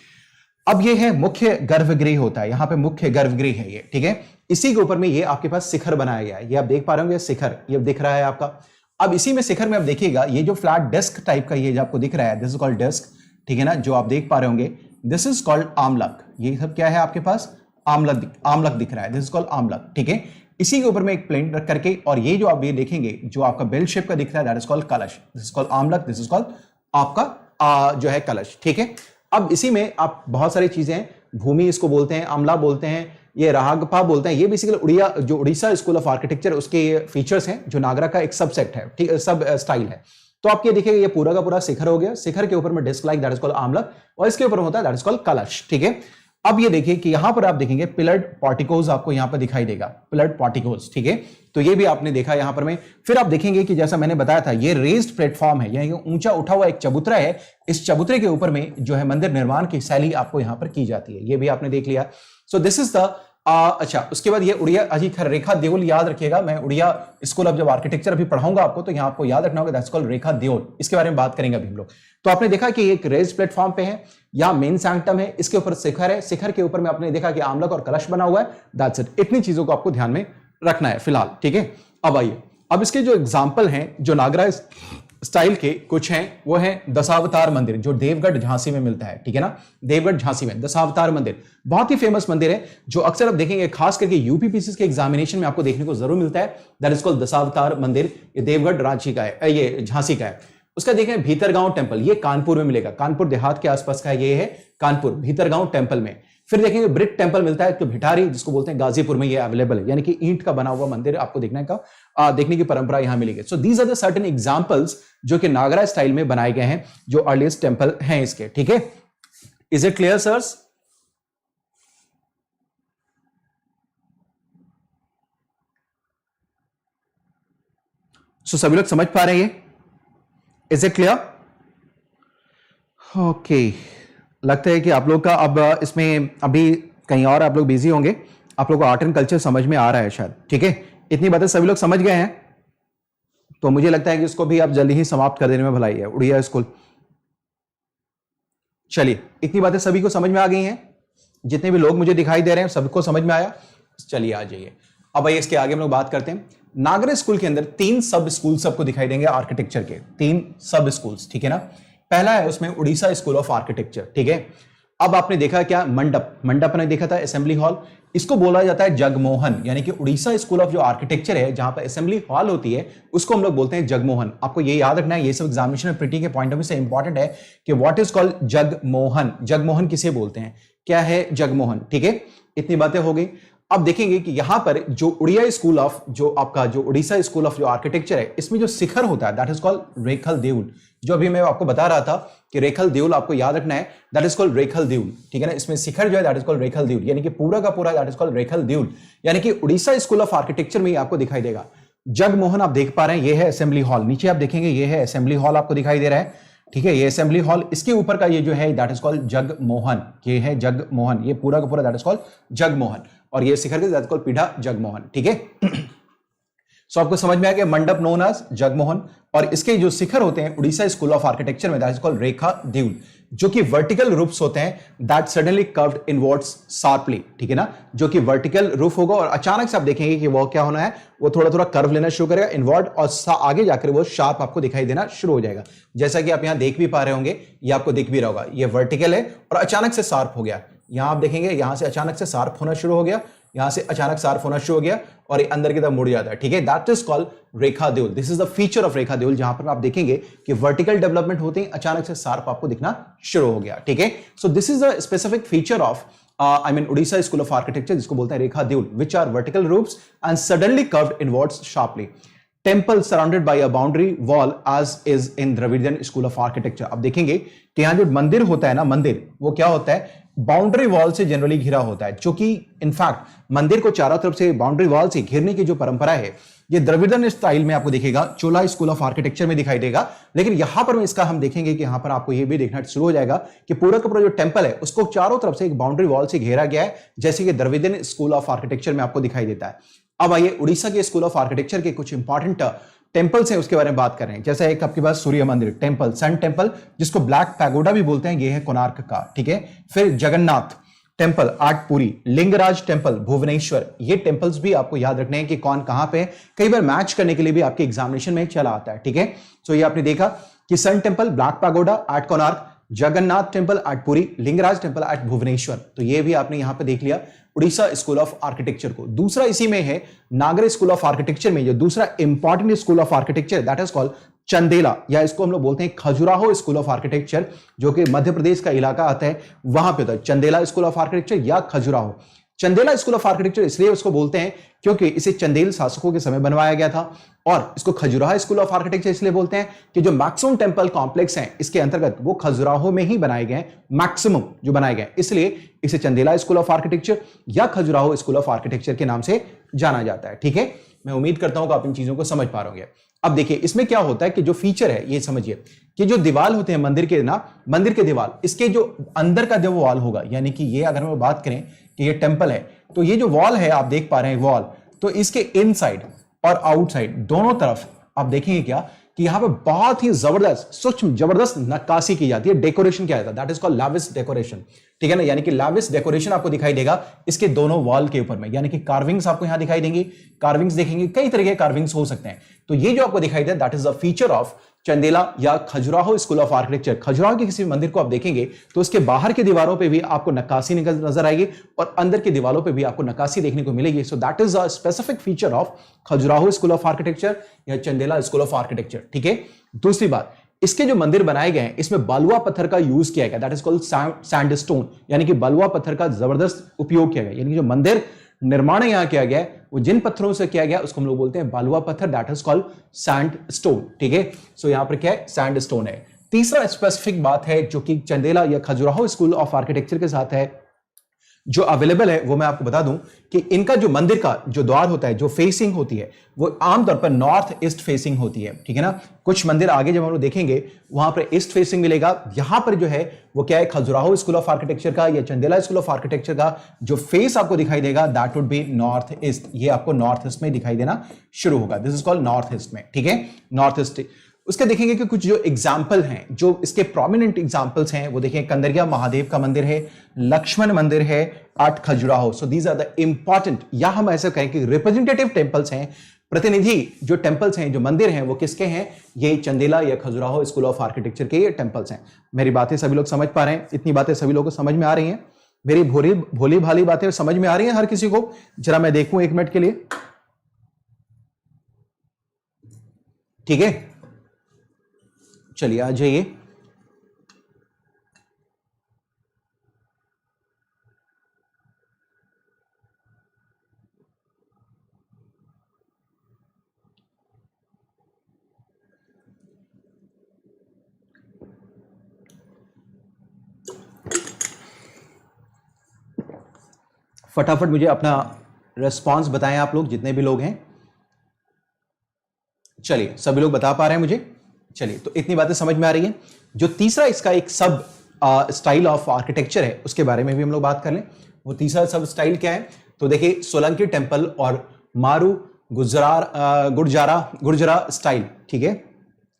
अब ये है मुख्य गर्भगृह होता है, यहां पे मुख्य गर्भगृह है ये, ठीक है। इसी के ऊपर में ये आपके पास शिखर बनाया गया है, ये आप देख पा रहे होंगे, शिखर ये दिख रहा है आपका। अब इसी में शिखर में आप देखिएगा ये जो फ्लैट डेस्क टाइप का ये जो आपको दिख रहा है, दिस इज कॉल्ड डेस्क, ठीक है ना, जो आप देख पा रहे होंगे, दिस इज कॉल्ड आमलक। ये सब क्या है आपके पास, आमलक दिख रहा है, दिस इज कॉल्ड आमलक, ठीक है। इसी के ऊपर में एक प्लेन रख करके, और ये जो आप ये देखेंगे जो आपका बेल शेप का दिख रहा है, that is called kalash, this is called amalaka, this is called आपका जो है कलश, ठीक है। अब इसी में आप बहुत सारी चीजें, भूमि इसको बोलते हैं, अमला बोलते हैं, ये रागपा बोलते हैं, ये basically Orissa school of architecture उसके फीचर्स हैं, जो नागरा का एक सबसेट है, ठीक, सब स्टाइल है। तो आप ये देखिए ये पूरा का पूरा शिखर हो गया, शिखर के ऊपर में disc like that is called amalaka, और इसके ऊपर होता है दैट इज कॉल्ड कलश, ठीक है। अब ये देखिए कि यहां पर आप देखेंगे पिलर्ड पोर्टिकोस आपको यहां पर दिखाई देगा, पिलर्ड पोर्टिकोस, ठीक है। तो ये भी आपने देखा यहां पर में। फिर आप देखेंगे कि जैसा मैंने बताया था ये रेज्ड प्लेटफॉर्म है, यानी ऊंचा उठा हुआ एक चबूतरा है, इस चबूतरे के ऊपर में जो है मंदिर निर्माण की शैली आपको यहां पर की जाती है, ये भी आपने देख लिया। सो दिस इज द अच्छा, उसके बाद ये उड़िया रेखा देओल याद रखिएगा, मैं उड़िया स्कूल ऑफ जब आर्किटेक्चर अभी पढ़ाऊंगा आपको तो यहां आपको याद रखना होगा, दैट्स कॉल्ड रेखा देओल, इसके बारे में बात करेंगे अभी हम लोग। तो आपने देखा कि एक रेज प्लेटफॉर्म पे है, यहां मेन सैंक्टम है, इसके ऊपर शिखर है, शिखर के ऊपर में आपने देखा कि आमलक और कलश बना हुआ है, दैट्स इट। इतनी चीजों को आपको ध्यान में रखना है फिलहाल, ठीक है। अब आइए, अब इसके जो एग्जाम्पल हैं जो नागरा स्टाइल के कुछ हैं, वो है दशावतार मंदिर, जो देवगढ़ झांसी में मिलता है, ठीक है ना, देवगढ़ झांसी में दशावतार मंदिर बहुत ही फेमस मंदिर है, जो अक्सर आप देखेंगे खास करके यूपीपीसी के एग्जामिनेशन में आपको देखने को जरूर मिलता है, दैट इज कॉल्ड दशावतार मंदिर। ये देवगढ़ रांची का है, ये झांसी का है। उसका देखें भीतरगांव टेम्पल, ये कानपुर में मिलेगा, कानपुर देहात के आसपास का ये है कानपुर भीतरगांव टेम्पल में। फिर देखेंगे ब्रिक टेम्पल मिलता है, तो भिठारी जिसको बोलते हैं गाजीपुर में ये अवेलेबल है, यानी कि ईंट का बना हुआ मंदिर आपको देखने की परंपरा यहां मिलेगी। So these are the certain examples जो कि नागरा स्टाइल में बनाए गए हैं, जो अर्लीस्ट टेम्पल हैं इसके, ठीक है। Is it clear sirs? So सभी लोग समझ पा रहे हैं ये? Is it clear? ओके, लगता है कि आप लोग का अब इसमें अभी कहीं और आप लोग बिजी होंगे, आप लोग को आर्ट एंड कल्चर समझ में आ रहा है शायद, ठीक है। इतनी बातें सभी लोग समझ गए हैं, तो मुझे लगता है कि इसको भी आप जल्दी ही समाप्त कर देने में भलाई है, उड़िया स्कूल। चलिए, इतनी बातें सभी को समझ में आ गई हैं, जितने भी लोग मुझे दिखाई दे रहे हैं सबको समझ में आया। चलिए आ जाइए, अब आइए इसके आगे हम लोग बात करते हैं। नागरा स्कूल के अंदर 3 सब स्कूल सबको दिखाई देंगे आर्किटेक्चर के, 3 सब स्कूल्स, ठीक है ना। पहला है उसमें उड़ीसा स्कूल ऑफ आर्किटेक्चर, ठीक है। अब आपने देखा क्या, मंडप, मंडप ने देखा था असेंबली हॉल, इसको बोला जाता है जगमोहन, यानी कि उड़ीसा स्कूल ऑफ जो आर्किटेक्चर है जहां पर असेंबली हॉल होती है उसको हम लोग बोलते हैं जगमोहन। आपको ये याद रखना है, ये सब एग्जामिनेशन में प्रिटी के पॉइंट ऑफ व्यू से इंपॉर्टेंट है कि what is called Jagmohan. Jagmohan किसे बोलते हैं, क्या है जगमोहन, ठीक है। इतनी बातें हो गई। अब देखेंगे कि यहां पर जो उड़िया स्कूल ऑफ जो आपका जो उड़ीसा स्कूल ऑफ जो आर्किटेक्चर है इसमें जो शिखर होता है दैट इज कॉल्ड रेखल देउल। जो अभी मैं आपको बता रहा था कि रेखल देउल आपको याद रखना है, दैट इज कॉल्ड रेखल देउल, ठीक है ना। इसमें शिखर जो है दैट इज कॉल्ड रेखल देउल, यानी कि पूरा का पूरा दैट इज कॉल्ड रेखल देउल, यानी कि उड़ीसा स्कूल ऑफ आर्किटेक्चर में आपको दिखाई देगा। जगमोहन आप देख पा रहे हैं, ये है असेंबली हॉल, नीचे आप देखेंगे ये है असेंबली हॉल आपको दिखाई दे रहा है, ठीक है। ये असेंबली हॉल, इसके ऊपर का ये जो है दैट इज कॉल्ड जगमोहन, ये है जगमोहन, ये पूरा का पूरा दैट इज कॉल्ड जगमोहन, और ये शिखर के दैट इज कॉल्ड पीढ़ा जगमोहन, ठीक है। सो आपको समझ में आ गया मंडप नोन एज जगमोहन, और इसके जो शिखर होते हैं उड़ीसा स्कूल ऑफ आर्किटेक्चर में दैट इज कॉल्ड रेखा देउल, जो कि वर्टिकल रूफ्स होते हैं that suddenly curved inwards sharply, ठीक है ना। जो कि वर्टिकल रूफ होगा और अचानक से आप देखेंगे कि वो क्या होना है, वो थोड़ा थोड़ा कर्व लेना शुरू करेगा इनवर्ड, और आगे जाकर वो शार्प आपको दिखाई देना शुरू हो जाएगा। जैसा कि आप यहां देख भी पा रहे होंगे, ये आपको दिख भी रहा होगा, ये वर्टिकल है और अचानक से शार्प हो गया। यहां आप देखेंगे यहां से अचानक से शार्प होना शुरू हो गया, यहां से अचानक शार्प होना शुरू हो गया और ये अंदर की तरफ मुड़ जाता है, ठीक है। That is called rekha deul. This is the feature of rekha deul, जहां पर आप देखेंगे कि वर्टिकल डेवलपमेंट होते ही अचानक से शार्प आपको दिखना शुरू हो गया, ठीक है। So this is the specific feature of Orissa school of architecture, जिसको बोलते हैं rekha deul, which are vertical roofs and suddenly curved inwards sharply. Temple surrounded by a boundary wall as is in Dravidian school of architecture. अब देखेंगे कि यहां जो मंदिर होता है ना, मंदिर वो क्या होता है, बाउंड्री वॉल से जनरली घिरा होता है, जो कि इनफैक्ट मंदिर को चारों तरफ से बाउंड्री वॉल से घेरने की जो परंपरा है ये द्रविडियन स्टाइल में आपको दिखेगा, चोला स्कूल ऑफ आर्किटेक्चर में दिखाई देगा। लेकिन यहां पर इसका हम देखेंगे कि यहां पर आपको ये भी देखना शुरू हो जाएगा कि पूरा का पूरा जो टेंपल है उसको चारों तरफ से एक बाउंड्री वॉल से घेरा गया है, जैसे कि द्रविडियन स्कूल ऑफ आर्किटेक्चर में आपको दिखाई देता है। अब आइए उड़ीसा के स्कूल ऑफ आर्किटेक्चर के कुछ इंपॉर्टेंट टेंपल्स हैं उसके बारे में बात कर रहे हैं। जैसे एक आपके पास सूर्य मंदिर टेंपल, सन टेंपल, जिसको ब्लैक पैगोडा भी बोलते हैं, ये है कोणार्क का, ठीक है। फिर जगन्नाथ टेंपल आट पुरी, लिंगराज टेंपल भुवनेश्वर, ये टेंपल्स भी आपको याद रखने हैं कि कौन कहां पे है, कई बार मैच करने के लिए भी आपके एग्जामिनेशन में चला आता है, ठीक है। सो ये आपने देखा कि sun temple black pagoda at Konark, Jagannath temple at Puri, Lingaraj temple at Bhubaneswar, तो ये भी आपने यहां पे देख लिया उड़ीसा स्कूल ऑफ आर्किटेक्चर को। दूसरा इसी में है नागर स्कूल ऑफ आर्किटेक्चर में जो दूसरा important school of architecture that is called Chandela, या इसको हम लोग बोलते हैं खजुराहो स्कूल ऑफ आर्किटेक्चर, जो कि मध्य प्रदेश का इलाका आता है वहां पे होता है चंदेला स्कूल ऑफ आर्किटेक्चर या Khajuraho. Chandela school of architecture इसलिए उसको बोलते हैं क्योंकि इसे चंदेल शासकों के समय बनवाया गया था, और इसको खजुराहो स्कूल ऑफ आर्किटेक्चर इसलिए बोलते हैं कि जो मैक्सिमम टेंपल कॉम्प्लेक्स हैं इसके अंतर्गत वो खजुराहो में ही बनाए गए, मैक्सिमम जो बनाए गए, इसलिए इसे चंदेला स्कूल ऑफ आर्किटेक्चर या खजुराहो स्कूल ऑफ आर्किटेक्चर के नाम से जाना जाता है, ठीक है। मैं उम्मीद करता हूं कि आप इन चीजों को समझ पा रहे होंगे। अब देखिए इसमें क्या होता है कि जो फीचर है ये समझिए कि जो दीवार होते हैं मंदिर के ना, मंदिर के दीवार, इसके जो अंदर का जो वॉल होगा, यानी कि ये अगर हम बात करें कि ये टेंपल है तो ये जो वॉल है आप देख पा रहे हैं वॉल, तो इसके इनसाइड और आउटसाइड दोनों तरफ आप देखेंगे क्या कि यहां पे बहुत ही जबरदस्त सूक्ष्म जबरदस्त नक्काशी की जाती है, डेकोरेशन किया जाता है, that is called lavish decoration, ठीक है ना। यानी कि लाविश डेकोरेशन आपको दिखाई देगा इसके दोनों वॉल के ऊपर में, यानी कि कार्विंग्स आपको यहां दिखाई देंगे, कार्विंग्स देखेंगे, कई तरह के कार्विंग्स हो सकते हैं। तो ये जो आपको दिखाई दे that is the feature of Chandela या Khajuraho school of architecture. Khajuraho के किसी मंदिर को आप देखेंगे तो उसके बाहर के दीवारों पे भी आपको नक्काशी नजर आएगी और अंदर की दीवारों पे भी आपको नक्काशी देखने को मिलेगी। So that is a specific feature of Khajuraho school of architecture या चंदेला स्कूल ऑफ आर्किटेक्चर, ठीक है। दूसरी बात, इसके जो मंदिर बनाए गए हैं इसमें बालुआ पत्थर का यूज किया गया, दैट इज कॉल्ड सैंडस्टोन, यानी कि बालुआ पत्थर का जबरदस्त उपयोग किया गया, यानी कि जो मंदिर निर्माण यहां किया गया है वो जिन पत्थरों से किया गया उसको हम लोग बोलते हैं बालुआ पत्थर, दैट इज कॉल्ड सैंडस्टोन, ठीक है। सो यहां पर क्या है, सैंडस्टोन है। तीसरा स्पेसिफिक बात है जो कि चंदेला या खजुराहो स्कूल ऑफ आर्किटेक्चर के साथ है, जो अवेलेबल है वो मैं आपको बता दूं कि इनका जो मंदिर का जो द्वार होता है, जो फेसिंग होती है वो आमतौर पर नॉर्थ ईस्ट फेसिंग होती है, ठीक है ना। कुछ मंदिर आगे जब हम लोग देखेंगे वहां पर ईस्ट फेसिंग मिलेगा, यहां पर जो है वो क्या है, खजुराहो स्कूल ऑफ आर्किटेक्चर का या चंदेला स्कूल ऑफ आर्किटेक्चर का जो फेस आपको दिखाई देगा that would be north east, ये आपको नॉर्थ ईस्ट में दिखाई देना शुरू होगा, this is called north east में, ठीक है, नॉर्थ ईस्ट। उसके देखेंगे कि कुछ जो एग्जाम्पल हैं, जो इसके प्रोमिनेंट एग्जाम्पल्स हैं वो देखें, कंदरिया महादेव का मंदिर है, लक्ष्मण मंदिर है at Khajuraho. So these are the important, या हम ऐसे कहें कि रिप्रेजेंटेटिव टेंपल्स हैं प्रतिनिधि जो टेंपल्स हैं, जो मंदिर हैं, वो किसके हैं? ये चंदेला या खजुराहो स्कूल ऑफ आर्किटेक्चर के ये टेंपल्स हैं। मेरी बातें सभी लोग समझ पा रहे हैं? इतनी बातें सभी लोगों को समझ में आ रही हैं? मेरी भोली भाली बातें समझ में आ रही हैं हर किसी को? जरा मैं देखूं 1 मिनट के लिए। ठीक है, चलिए आ जाइए। फटाफट मुझे अपना रेस्पॉन्स बताएं आप लोग, जितने भी लोग हैं। चलिए, सभी लोग बता पा रहे हैं मुझे? चलिए, तो इतनी बातें समझ में आ रही है। जो तीसरा इसका एक सब स्टाइल ऑफ आर्किटेक्चर है, उसके बारे में भी हम लोग बात कर लें। वो तीसरा सब स्टाइल क्या है? तो देखिए, सोलंकी टेम्पल और मारू गुर्जरा स्टाइल। ठीक है,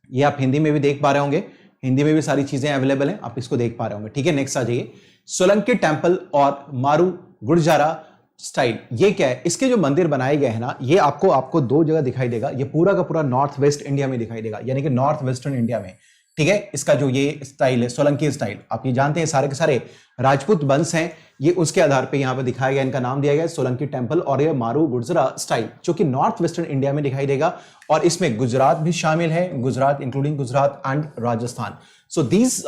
ये आप हिंदी में भी देख पा रहे होंगे, हिंदी में भी सारी चीजें अवेलेबल हैं, आप इसको देख पा रहे होंगे। ठीक है, नेक्स्ट आ जाइए। सोलंकी टेम्पल और मारू गुर्जरा स्टाइल, ये क्या है? इसके जो मंदिर बनाए गए हैं ना, ये आपको 2 जगह दिखाई देगा। ये पूरा का पूरा नॉर्थ वेस्ट इंडिया में दिखाई देगा, यानी कि नॉर्थ वेस्टर्न इंडिया में। ठीक है, इसका जो ये स्टाइल है सोलंकी स्टाइल, आप ये जानते हैं सारे के सारे राजपूत वंश हैं, ये उसके आधार पे यहाँ पे दिखाया गया, इनका नाम दिया गया सोलंकी टेम्पल और ये मारू गुर्जरा स्टाइल, जो कि नॉर्थ वेस्टर्न इंडिया में दिखाई देगा। और इसमें गुजरात भी शामिल है, Gujarat including Gujarat and Rajasthan. So these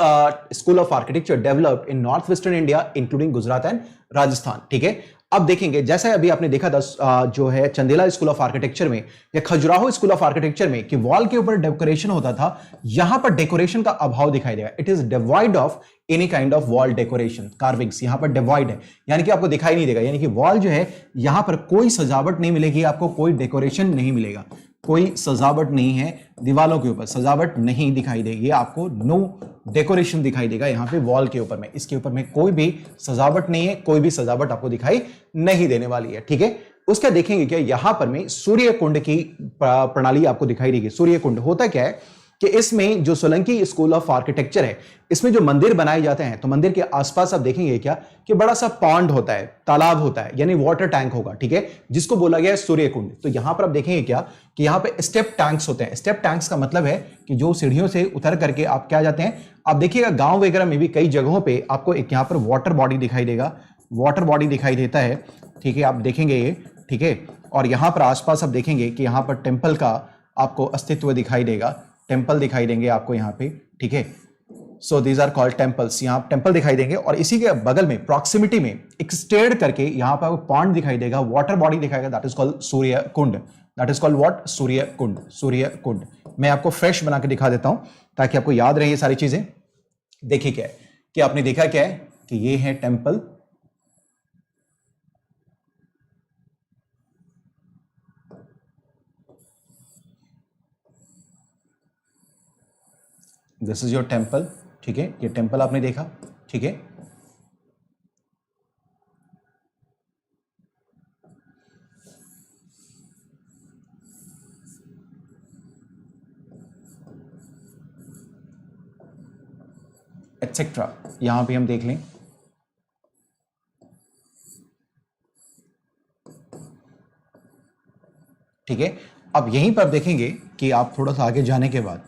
school of architecture developed in north western India including Gujarat and Rajasthan. ठीक है, अब देखेंगे, जैसे अभी आपने देखा था जो है चंदेला स्कूल ऑफ आर्किटेक्चर में या खजुराहो स्कूल ऑफ आर्किटेक्चर में कि वॉल के ऊपर डेकोरेशन होता था, यहां पर डेकोरेशन का अभाव दिखाई देगा। It is divide of any kind of wall decoration carvings, यहां पर डिवाइड है, यानी कि आपको दिखाई नहीं देगा, यानी कि वॉल जो है यहां पर कोई सजावट नहीं मिलेगी आपको, कोई डेकोरेशन नहीं मिलेगा, कोई सजावट नहीं है, दीवालों के ऊपर सजावट नहीं दिखाई देगी आपको, नो डेकोरेशन दिखाई देगा यहां पे वॉल के ऊपर में, इसके ऊपर में कोई भी सजावट नहीं है, कोई भी सजावट आपको दिखाई नहीं देने वाली है। ठीक है, उसका देखेंगे क्या, यहां पर में सूर्य कुंड की प्रणाली आपको दिखाई देगी। सूर्य कुंड होता क्या है कि इसमें जो सोलंकी स्कूल ऑफ आर्किटेक्चर है, इसमें जो मंदिर बनाए जाते हैं, तो मंदिर के आसपास आप देखेंगे क्या कि बड़ा सा पॉन्ड होता है, तालाब होता है, यानी वाटर टैंक होगा। ठीक है, जिसको बोला गया है सूर्य कुंड। तो यहां पर आप देखेंगे क्या कि यहां पे स्टेप टैंक्स होते हैं। स्टेप टैंक्स का मतलब है कि जो सीढ़ियों से उतर करके आप क्या जाते हैं, आप देखिएगा गांव वगैरह में भी कई जगहों पे आपको एक यहां पर वाटर बॉडी दिखाई देगा, वाटर बॉडी दिखाई देता है। ठीक है, आप देखेंगे ये। ठीक है, और यहां पर आसपास आप देखेंगे कि यहां पर टेम्पल का आपको अस्तित्व दिखाई देगा, टेम्पल दिखाई देंगे आपको यहाँ पे। ठीक है, so these are called temples, यहाँ टेम्पल दिखाई देंगे और इसी के बगल में प्रॉक्सिमिटी में एक्सटेंड करके यहाँ पर पॉन्ड दिखाई देगा, वाटर बॉडी दिखाएगा, that is called Surya Kund. That is called what? Surya Kund. Surya Kund मैं आपको फ्रेश बना के दिखा देता हूं ताकि आपको याद रहे ये सारी चीजें। देखिए क्या है कि आपने देखा क्या है कि ये है temple, this is your temple. ठीक है, ये टेम्पल आपने देखा। ठीक है, एटसेट्रा, यहां पे हम देख लें। ठीक है, अब यहीं पर देखेंगे कि आप थोड़ा सा आगे जाने के बाद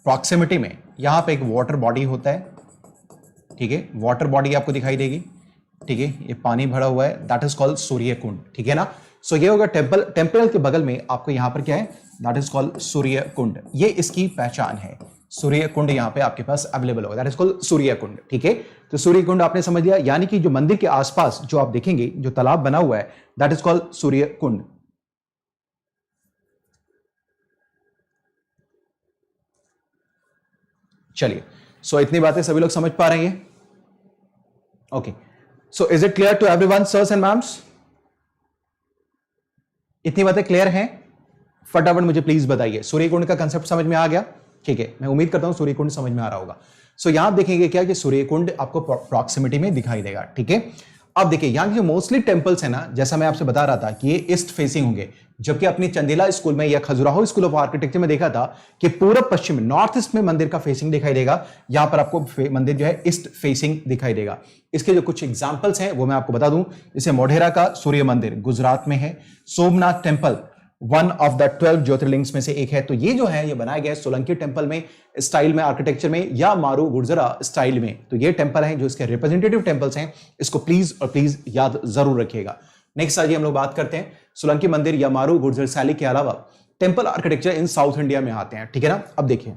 प्रॉक्सिमिटी में यहां पे एक वाटर बॉडी होता है। ठीक है, वाटर बॉडी आपको दिखाई देगी। ठीक है, ये पानी भरा हुआ है, दैट इज कॉल्ड सूर्य कुंड। ठीक है ना, सो ये होगा टेम्पल। टेम्पल के बगल में आपको यहां पर क्या है, दैट इज कॉल्ड सूर्य कुंड। ये इसकी पहचान है, सूर्य कुंड यहां पे आपके पास अवेलेबल होगा, दैट इज कॉल्ड सूर्य कुंड। ठीक है, तो सूर्य कुंड आपने समझ लिया, यानी कि जो मंदिर के आसपास जो आप देखेंगे जो तालाब बना हुआ है, दैट इज कॉल्ड सूर्य कुंड। चलिए, सो इतनी बातें सभी लोग समझ पा रहे हैं? Okay, so is it clear to everyone sirs and ma'ams? इतनी बातें क्लियर हैं? फटाफट मुझे प्लीज बताइए, सूर्यकुंड का कंसेप्ट समझ में आ गया? ठीक है, मैं उम्मीद करता हूं सूर्यकुंड समझ में आ रहा होगा। सो यहां आप देखेंगे क्या कि सूर्यकुंड आपको प्रॉक्सिमिटी में दिखाई देगा। ठीक है, अब देखिए यहां के जो मोस्टली टेंपल्स है ना, जैसा मैं आपसे बता रहा था कि ये ईस्ट फेसिंग होंगे, जबकि अपनी चंदेला स्कूल में या खजुराहो स्कूल ऑफ आर्किटेक्चर में देखा था कि पूर्व पश्चिम नॉर्थ ईस्ट में मंदिर का फेसिंग दिखाई देगा। यहां पर आपको मंदिर जो है ईस्ट फेसिंग दिखाई देगा। इसके जो कुछ एग्जांपल्स हैं वो मैं आपको बता दूं, जैसे मोढेरा का सूर्य मंदिर गुजरात में है, Somnath temple one of the 12 jyotirlingas में से एक है। तो ये जो है ये बनाया गया है सोलंकी टेम्पल में स्टाइल में, आर्किटेक्चर में, या मारू गुर्जरा स्टाइल में। तो ये टेम्पल है जो इसके रिप्रेजेंटेटिव टेम्पल्स हैं, इसको प्लीज और प्लीज याद जरूर रखिएगा। नेक्स्ट आज हम लोग बात करते हैं सोलंकी मंदिर या मारू गुर्जर शैली के अलावा temple architecture in south India में आते हैं, ठीक है ना। अब देखिए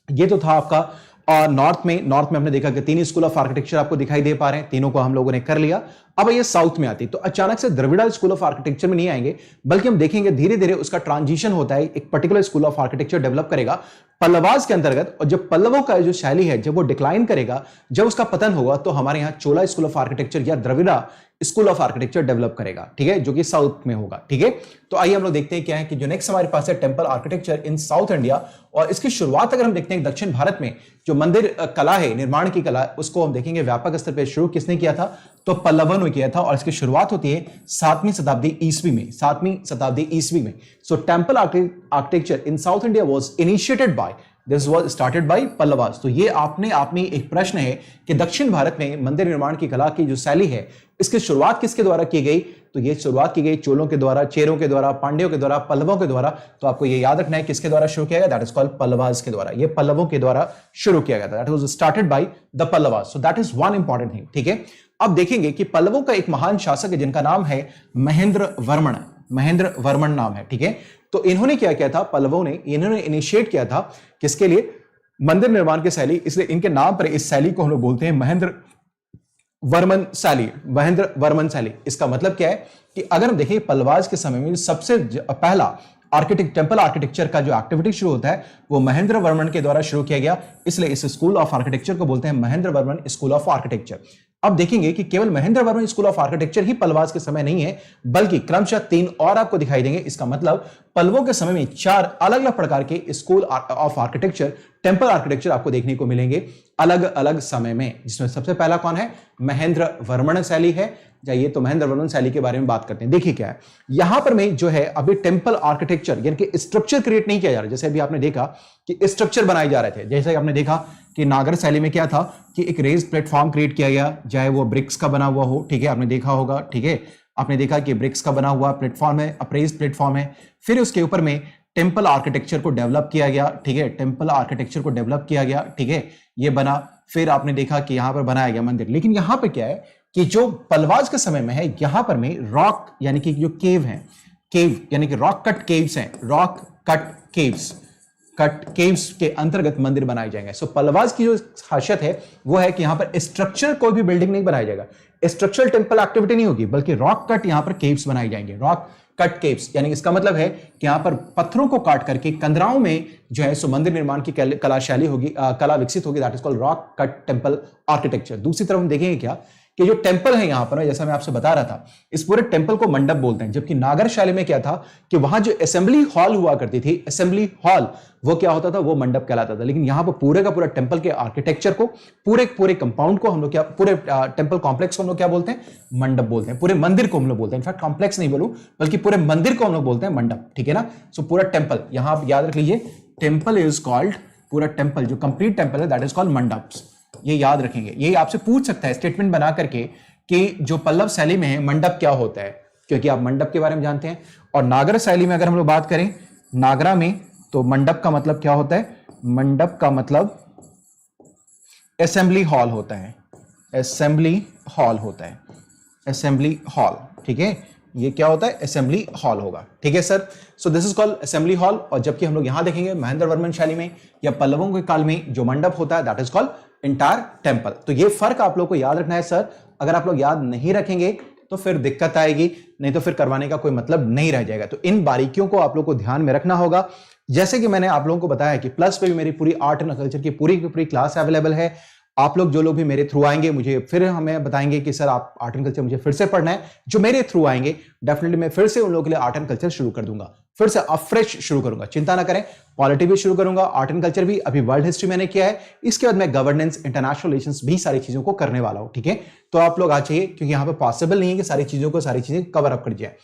ये तो था आपका नॉर्थ में हमने देखा कि 3 स्कूल ऑफ आर्किटेक्चर आपको दिखाई दे पा रहे हैं, तीनों को हम लोगों ने कर लिया। अब ये साउथ में आती, तो अचानक से द्रविड़ा स्कूल ऑफ आर्किटेक्चर में नहीं आएंगे, बल्कि हम देखेंगे धीरे धीरे उसका ट्रांजिशन होता है, एक particular school of architecture develop करेगा पल्लवास के अंतर्गत। और जब पल्लवों का जो शैली है जब वो डिक्लाइन करेगा, जब उसका पतन होगा, तो हमारे यहाँ चोला स्कूल ऑफ आर्किटेक्चर या Dravida school of architecture develop करेगा, ठीक है, जो कि साउथ में होगा, ठीक है। तो आइए हम लोग देखते हैं क्या है कि जो नेक्स्ट हमारे पास है temple architecture in south India. और इसकी शुरुआत अगर हम देखते हैं दक्षिण भारत में जो मंदिर कला है, निर्माण की कला, उसको हम देखेंगे व्यापक स्तर पर शुरू किसने किया था, तो पल्लवों ने किया था। और इसकी शुरुआत होती है 7वीं शताब्दी ईस्वी में, 7वीं शताब्दी ईस्वी में। So temple architecture in south India was initiated by, this was started by Pallavas. तो ये आपने आप में एक प्रश्न है कि दक्षिण भारत में मंदिर निर्माण की कला की जो शैली है, इसकी शुरुआत किसके द्वारा की गई, तो ये शुरुआत की गई चोलों के द्वारा, चेरों के द्वारा, पांड्यों के द्वारा, पल्लवों के द्वारा। तो आपको ये याद रखना है किसके द्वारा शुरू किया गया, दैट इज कॉल्ड पल्लवास के द्वारा। ये पल्लवों के द्वारा शुरू किया गया था, that was started by the Pallavas. So that is one important thing, ठीक है। अब देखेंगे कि पल्लवों का एक महान शासक है जिनका नाम है महेंद्र वर्मन, महेंद्र वर्मन नाम है, ठीक है। तो इन्होंने क्या किया था, पल्लवों ने, इन्होंने इनिशिएट किया था किसके लिए, मंदिर निर्माण की शैली, इसलिए इनके नाम पर इस शैली को हम लोग बोलते हैं महेंद्र वर्मन शैली, महेंद्र वर्मन शैली। इसका मतलब क्या है कि अगर हम देखें पल्लवास के समय में सबसे पहला टेंपल आर्किटेक्चर का जो एक्टिविटी शुरू होता है वो महेंद्र वर्मन के द्वारा शुरू किया गया, इसलिए इस स्कूल ऑफ आर्किटेक्चर को बोलते हैं Mahendra Varman school of architecture. अब देखेंगे कि केवल Mahendra Varman school of architecture ही पल्लवास के समय नहीं है, बल्कि क्रमशः 3 और आपको दिखाई देंगे। इसका मतलब पल्लवों के समय में 4 अलग अलग प्रकार के school of architecture, temple architecture आपको देखने को मिलेंगे अलग अलग समय में, जिसमें सबसे पहला कौन है, महेंद्र वर्मन शैली है। जाइए तो महेंद्र वर्मन शैली के बारे में बात करते हैं। देखिए क्या है यहां पर में जो है अभी टेंपल आर्किटेक्चर यानी कि स्ट्रक्चर क्रिएट नहीं किया जा रहा, जैसे अभी आपने देखा कि स्ट्रक्चर बनाए जा रहे थे, जैसे आपने देखा कि नागर शैली में क्या था कि एक रेज प्लेटफॉर्म क्रिएट किया गया, चाहे वो ब्रिक्स का बना हुआ हो, ठीक है, आपने देखा होगा, ठीक है, आपने देखा कि ब्रिक्स का बना हुआ प्लेटफॉर्म है, अप्रेज प्लेटफॉर्म है। फिर उसके ऊपर में टेंपल आर्किटेक्चर को डेवलप किया गया, ठीक है, टेंपल आर्किटेक्चर को डेवलप किया गया, ठीक है, ये बना। फिर आपने देखा कि यहां पर बनाया गया मंदिर। लेकिन यहां पर क्या है कि जो पल्लवास के समय में है, यहां पर में रॉक यानी कि जो केव है, केव यानी कि रॉक कट केव्स हैं, रॉक कट केव्स के अंतर्गत मंदिर बनाए जाएंगे। सो पल्लवास की जो खासियत है वो है कि यहां पर स्ट्रक्चर कोई भी बिल्डिंग नहीं बनाया जाएगा, स्ट्रक्चरल टेंपल एक्टिविटी नहीं होगी, बल्कि रॉक कट यहां पर केव्स बनाए जाएंगे, रॉक कट केव्स। यानी इसका मतलब है कि यहां पर पत्थरों को काट करके कंदराओं में जो है सो मंदिर निर्माण की कला शैली होगी, कला विकसित होगी, that is called rock cut temple architecture. दूसरी तरफ हम देखेंगे क्या कि जो टेंपल है यहां पर, जैसा मैं आपसे बता रहा था, इस पूरे टेंपल को मंडप बोलते हैं। जबकि नागर शैली में क्या था कि वहां जो असेंबली हॉल हुआ करती थी, असेंबली हॉल, वो क्या होता था, वो मंडप कहलाता था। लेकिन यहां पर पूरे का पूरा टेंपल के आर्किटेक्चर को, पूरे कंपाउंड को हम लोग क्या, पूरे टेंपल कॉम्प्लेक्स को हम लोग क्या बोलते हैं, मंडप बोलते हैं। पूरे मंदिर को हम लोग बोलते हैं, इनफैक्ट कॉम्प्लेक्स नहीं बोलूं बल्कि पूरे मंदिर को हम लोग बोलते हैं मंडप, ठीक है ना। सो पूरा टेंपल, यहां आप याद रख लीजिए, टेंपल इज कॉल्ड, पूरा टेंपल जो कंप्लीट टेंपल है दैट इज कॉल्ड मंडप्स। ये याद रखेंगे, ये आपसे पूछ सकता है स्टेटमेंट बना करके कि जो पल्लव शैली में है मंडप क्या होता है, क्योंकि आप मंडप के बारे में जानते हैं। और नागर शैली में अगर हम लोग बात करें नागरा में, तो मंडप का मतलब क्या होता है, मंडप का मतलब असेंबली हॉल होता है, असेंबली हॉल होता है, असेंबली हॉल, ठीक है, ये क्या होता है, असेंबली हॉल होगा, ठीक है sir. So this is called assembly hall. और जबकि हम लोग यहां देखेंगे महेंद्र वर्मन शैली में या पल्लवों के काल में जो मंडप होता है that is called entire temple. तो ये फर्क आप लोग को याद रखना है सर। अगर आप लोग याद नहीं रखेंगे तो फिर दिक्कत आएगी, नहीं तो फिर करवाने का कोई मतलब नहीं रह जाएगा। तो इन बारीकियों को आप लोग को ध्यान में रखना होगा। जैसे कि मैंने आप लोगों को बताया कि प्लस पे भी मेरी पूरी आर्ट एंड कल्चर की पूरी क्लास अवेलेबल है। आप लोग जो लोग भी मेरे थ्रू आएंगे, मुझे फिर हमें बताएंगे कि सर आप आर्ट एंड कल्चर मुझे फिर से पढ़ना है, जो मेरे थ्रू आएंगे डेफिनेटली मैं फिर से उन लोगों के लिए आर्ट एंड कल्चर शुरू कर दूंगा, फिर से अफ्रेश शुरू करूंगा। चिंता ना करें, पॉलिटी भी शुरू करूंगा, आर्ट एंड कल्चर भी, अभी वर्ल्ड हिस्ट्री मैंने किया है, इसके बाद मैं गवर्नेंस, इंटरनेशनल रिलेशंस भी सारी चीजों को करने वाला हूं, ठीक है। तो आप लोग आ जाइए, क्योंकि यहां पर पॉसिबल नहीं है कि सारी चीजें कवर अप कर जाए।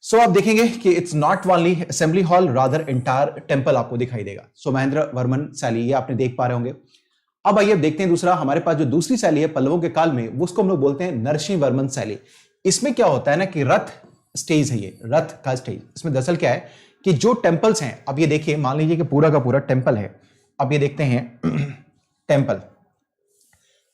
सो आप देखेंगे कि it's not only assembly hall, rather entire temple आपको दिखाई देगा। सो महेंद्र वर्मन शैली ये आपने देख पा रहे होंगे। अब आइए देखते हैं दूसरा, हमारे पास जो दूसरी शैली है पल्लवों के काल में, उसको हम लोग बोलते हैं नरसिंह वर्मन शैली। इसमें क्या होता है ना कि रथ स्टेज है, ये रथ का स्टेज। इसमें दरअसल क्या है कि जो टेम्पल्स हैं, अब ये देखिए, मान लीजिए कि पूरा का पूरा टेम्पल है। अब ये देखते हैं टेम्पल,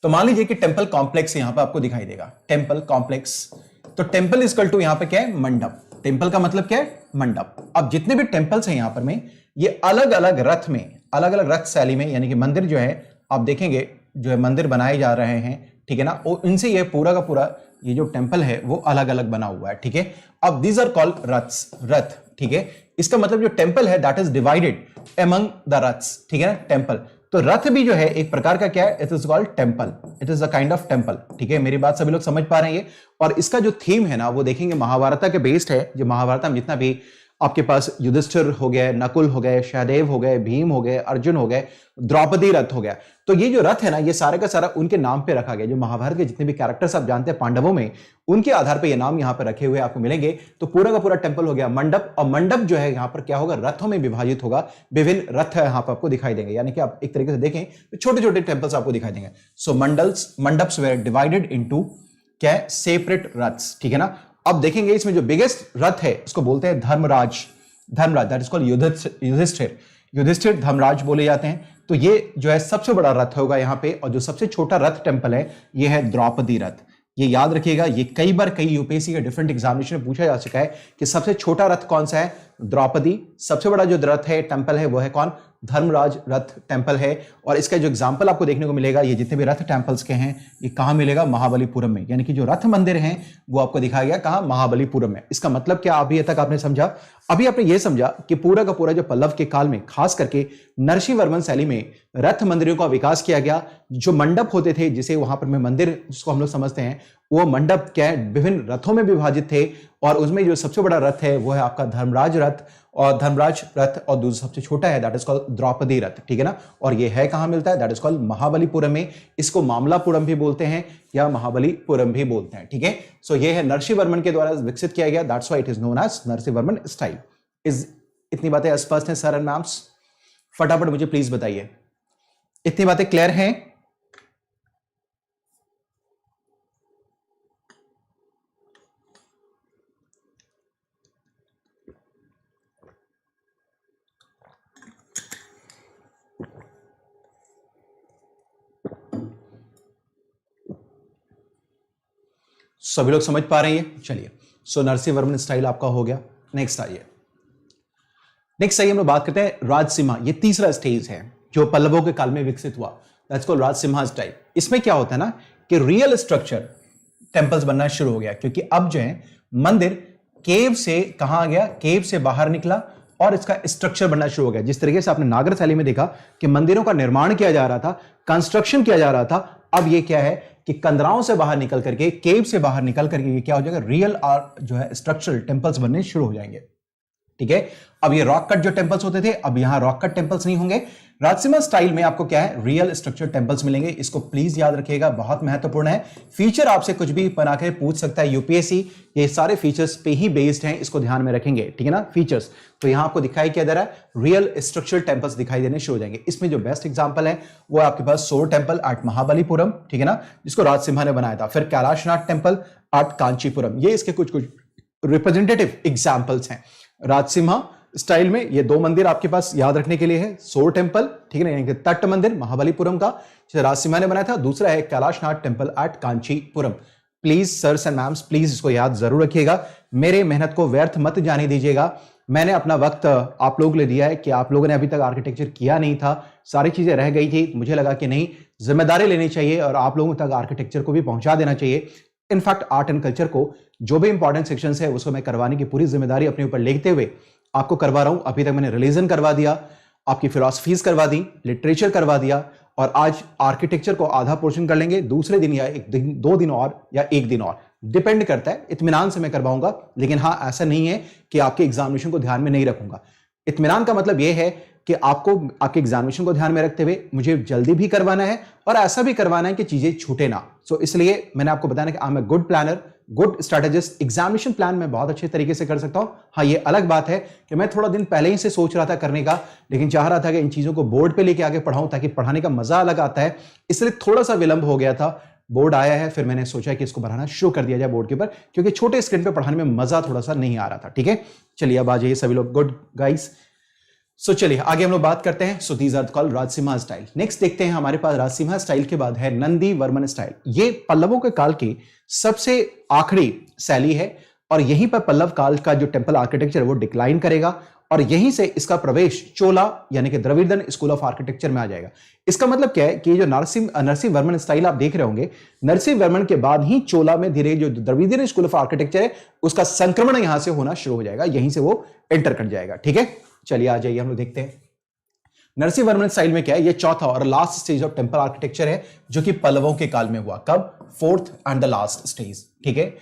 तो मान लीजिए कि टेम्पल कॉम्प्लेक्स यहां पर आपको दिखाई देगा, टेम्पल कॉम्प्लेक्स। तो टेम्पल इज इक्वल टू यहां पे क्या है, मंडप। टेम्पल का मतलब क्या है, मंडप। अब जितने भी टेम्पल्स हैं यहां पर में, ये अलग अलग रथ में, अलग अलग रथ शैली में, यानी कि मंदिर जो है आप देखेंगे जो है मंदिर बनाए जा रहे हैं, ठीक है ना, और इनसे ये पूरा का पूरा ये जो टेम्पल है वो अलग अलग बना हुआ है, ठीक है। अब दीज आर कॉल्ड रथ्स, रथ, ठीक है। इसका मतलब जो टेम्पल है that is divided among the raths, ठीक है ना, टेम्पल। तो रथ भी जो है एक प्रकार का क्या है, it is called temple, it is a kind of temple, ठीक है। मेरी बात सभी लोग समझ पा रहे हैं ये। और इसका जो थीम है ना वो देखेंगे महाभारत के बेस्ड है। जो महाभारत में जितना भी आपके पास युधिष्ठिर हो गए, नकुल हो गए, सहदेव हो गए, भीम हो गए, अर्जुन हो गए, द्रौपदी रथ हो गया, तो ये जो रथ है ना ये सारे का सारा उनके नाम पे रखा गया। जो महाभारत के जितने भी कैरेक्टर्स आप जानते हैं पांडवों में, उनके आधार पे ये नाम यहाँ पे रखे हुए आपको मिलेंगे। तो पूरा का पूरा टेम्पल हो गया मंडप, और मंडप जो है यहाँ पर क्या होगा, रथों में विभाजित होगा। विभिन्न रथ यहाँ पर आपको दिखाई देंगे, यानी कि आप एक तरीके से देखें तो छोटे छोटे टेम्पल्स आपको दिखाई देंगे। सो मंडप्स वेर डिवाइडेड इनटू क्या है, सेपरेट रथ्स, ठीक है ना। अब देखेंगे इसमें जो बिगेस्ट रथ है उसको बोलते हैं Dharmaraj, Dharmaraj, that is called Yudhishthir, Yudhishthir Dharmaraj बोले जाते हैं। तो ये जो है सबसे बड़ा रथ होगा यहाँ पे, और जो सबसे छोटा रथ टेम्पल है ये है द्रौपदी रथ। ये याद रखिएगा, ये कई बार कई यूपीएससी के डिफरेंट एग्जामिनेशन में पूछा जा चुका है कि सबसे छोटा रथ कौन सा है, द्रौपदी। सबसे बड़ा जो रथ है, टेम्पल है, वो है कौन, धर्मराज रथ टेम्पल है। और इसका जो एग्जाम्पल आपको देखने को मिलेगा, ये जितने भी रथ टेम्पल्स के हैं ये कहां मिलेगा, महाबलीपुरम में। यानी कि जो रथ मंदिर हैं वो आपको दिखाया गया कहां, महाबलीपुरम में। इसका मतलब क्या अभी तक आपने समझा, अभी आपने ये समझा कि पूरा का पूरा जो पल्लव के काल में खास करके नरसिंहवर्मन शैली में रथ मंदिरों का विकास किया गया। जो मंडप होते थे, जिसे वहां पर में मंदिर जिसको हम लोग समझते हैं, वो मंडप क्या है, विभिन्न रथों में विभाजित थे। और उसमें जो सबसे बड़ा रथ है वो है आपका धर्मराज रथ, और धर्मराज रथ, और दूसरा सबसे छोटा है दैट इज कॉल्ड द्रौपदी रथ, ठीक है ना। और ये है कहां मिलता है, दैट इज कॉल्ड महाबलीपुरम में। इसको मामलापुरम भी बोलते हैं या महाबलीपुरम भी बोलते हैं, ठीक है। सो ये है नरसिंहवर्मन के द्वारा विकसित किया गया, that's why it is known as Narasimhavarman style. इतनी बातें स्पष्ट हैं सर एंड मैम्स? फटाफट मुझे प्लीज बताइए, इतनी बातें क्लियर हैं? सभी लोग समझ पा रहे हैं? चलिए, सो नरसिंहवर्मन स्टाइल आपका हो गया। नेक्स्ट आइए, नेक्स्ट आइए हम लोग बात करते हैं राजसिम्हा। ये तीसरा स्टेज है जो पल्लवों के काल में विकसित हुआ, दैट्स कॉल्ड राजसिम्हा स्टाइल। इसमें क्या होता है ना कि रियल स्ट्रक्चर टेंपल्स बनना शुरू हो गया, क्योंकि अब जो है मंदिर केव से कहां आ गया, केव से बाहर निकला और इसका स्ट्रक्चर बनना शुरू हो गया। जिस तरीके से आपने नागर शैली में देखा कि मंदिरों का निर्माण किया जा रहा था, कंस्ट्रक्शन किया जा रहा था, अब ये क्या है कि कंदराओं से बाहर निकल करके, केव से बाहर निकल करके ये क्या हो जाएगा, रियल जो है स्ट्रक्चरल टेंपल्स बनने शुरू हो जाएंगे, ठीक है। अब ये रॉक कट जो टेंपल्स होते थे, अब यहां रॉक कट टेंपल्स नहीं होंगे। राजसिम्हा स्टाइल में आपको क्या है, रियल स्ट्रक्चर टेंपल्स मिलेंगे। इसको प्लीज याद रखिएगा, बहुत महत्वपूर्ण है। फीचर आपसे कुछ भी बना के पूछ सकता है यूपीएससी, ये सारे फीचर्स पे ही बेस्ड हैं, इसको ध्यान में रखेंगे, ठीक है ना। फीचर्स तो यहां आपको दिखाई क्या दे रहा है, रियल स्ट्रक्चरल टेंपल्स दिखाई देने शुरू हो जाएंगे। इसमें जो बेस्ट एग्जांपल है वो आपके पास सोर टेंपल एट महाबलीपुरम, ठीक है ना, जिसको राजसिम्हा ने बनाया था। फिर कैलाशनाथ टेंपल एट कांचीपुरम, ये इसके कुछ कुछ रिप्रेजेंटेटिव एग्जाम्पल्स हैं। राजसिम्हा स्टाइल में ये दो मंदिर आपके पास याद रखने के लिए है, सोर टेंपल, ठीक है ना, यानी कि तट मंदिर महाबलीपुरम का जिसे राजसिम्हा ने बनाया था, दूसरा है Kailashnath temple at Kanchipuram. Please sirs and ma'ams, please इसको याद जरूर रखिएगा, मेरे मेहनत को व्यर्थ मत जाने दीजिएगा। मैंने अपना वक्त आप लोगों के लिए दिया है कि आप लोगों ने अभी तक आर्किटेक्चर किया नहीं था, सारी चीजें रह गई थी, मुझे लगा कि नहीं, जिम्मेदारी लेनी चाहिए और आप लोगों तक आर्किटेक्चर को भी पहुंचा देना चाहिए। इनफैक्ट आर्ट एंड कल्चर को जो भी इंपॉर्टेंट सेक्शन है उसको मैं करवाने की पूरी जिम्मेदारी अपने ऊपर लेते हुए आपको करवा रहा हूं। अभी तक मैंने रिलीजन करवा दिया, आपकी फिलॉसफीज करवा दी, लिटरेचर करवा दिया, और आज आर्किटेक्चर को आधा पोर्शन कर लेंगे, दूसरे दिन या एक दिन, 2 दिन और या 1 दिन और, डिपेंड करता है, इत्मीनान से मैं करवाऊंगा। लेकिन हाँ, ऐसा नहीं है कि आपके एग्जामिनेशन को ध्यान में नहीं रखूंगा। इत्मीनान का मतलब यह है कि आपको आपके एग्जामिनेशन को ध्यान में रखते हुए मुझे जल्दी भी करवाना है और ऐसा भी करवाना है कि चीजें छूटे ना। सो इसलिए मैंने आपको बताया कि I am a good planner, good strategist. Examination plan मैं बहुत अच्छे तरीके से कर सकता हूं। हाँ, ये अलग बात है कि मैं थोड़ा दिन पहले ही से सोच रहा था करने का, लेकिन चाह रहा था कि इन चीजों को बोर्ड पे लेके आके पढ़ाऊं ताकि पढ़ाने का मजा अलग आता है, इसलिए थोड़ा सा विलंब हो गया था। बोर्ड आया है, फिर मैंने सोचा कि इसको बनाना शुरू कर दिया जाए बोर्ड के ऊपर, क्योंकि छोटे स्क्रीन पे पढ़ाने में मजा थोड़ा सा नहीं आ रहा था। ठीक है, चलिए अब आ जाइए सभी लोग। गुड गाइस, सो चलिए आगे हम लोग बात करते हैं। So these are called Rajasimha style. Next देखते हैं, हमारे पास राजसिम्हा स्टाइल के बाद है नंदी वर्मन स्टाइल। ये पल्लवों के काल की सबसे आखिरी शैली है और यहीं पर पल्लव काल का जो टेंपल आर्किटेक्चर वो डिक्लाइन करेगा और यहीं से इसका प्रवेश चोला यानी कि द्रविड़न स्कूल ऑफ आर्किटेक्चर में आ जाएगा। इसका मतलब क्या है कि जो नरसिंह वर्मन स्टाइल आप देख रहे होंगे, नरसिंह वर्मन के बाद ही चोला में धीरे जो द्रविड़न स्कूल ऑफ आर्किटेक्चर है उसका संक्रमण यहां से होना शुरू हो जाएगा, यहीं से वो एंटर कर जाएगा। ठीक है, चलिए आ जाइए हम लोग देखते हैं नरसिंह वर्मन स्टाइल में क्या है। ये चौथा और last stage of temple architecture है जो कि पल्लवों के काल में हुआ। कब? Fourth and the last stage. ठीक है,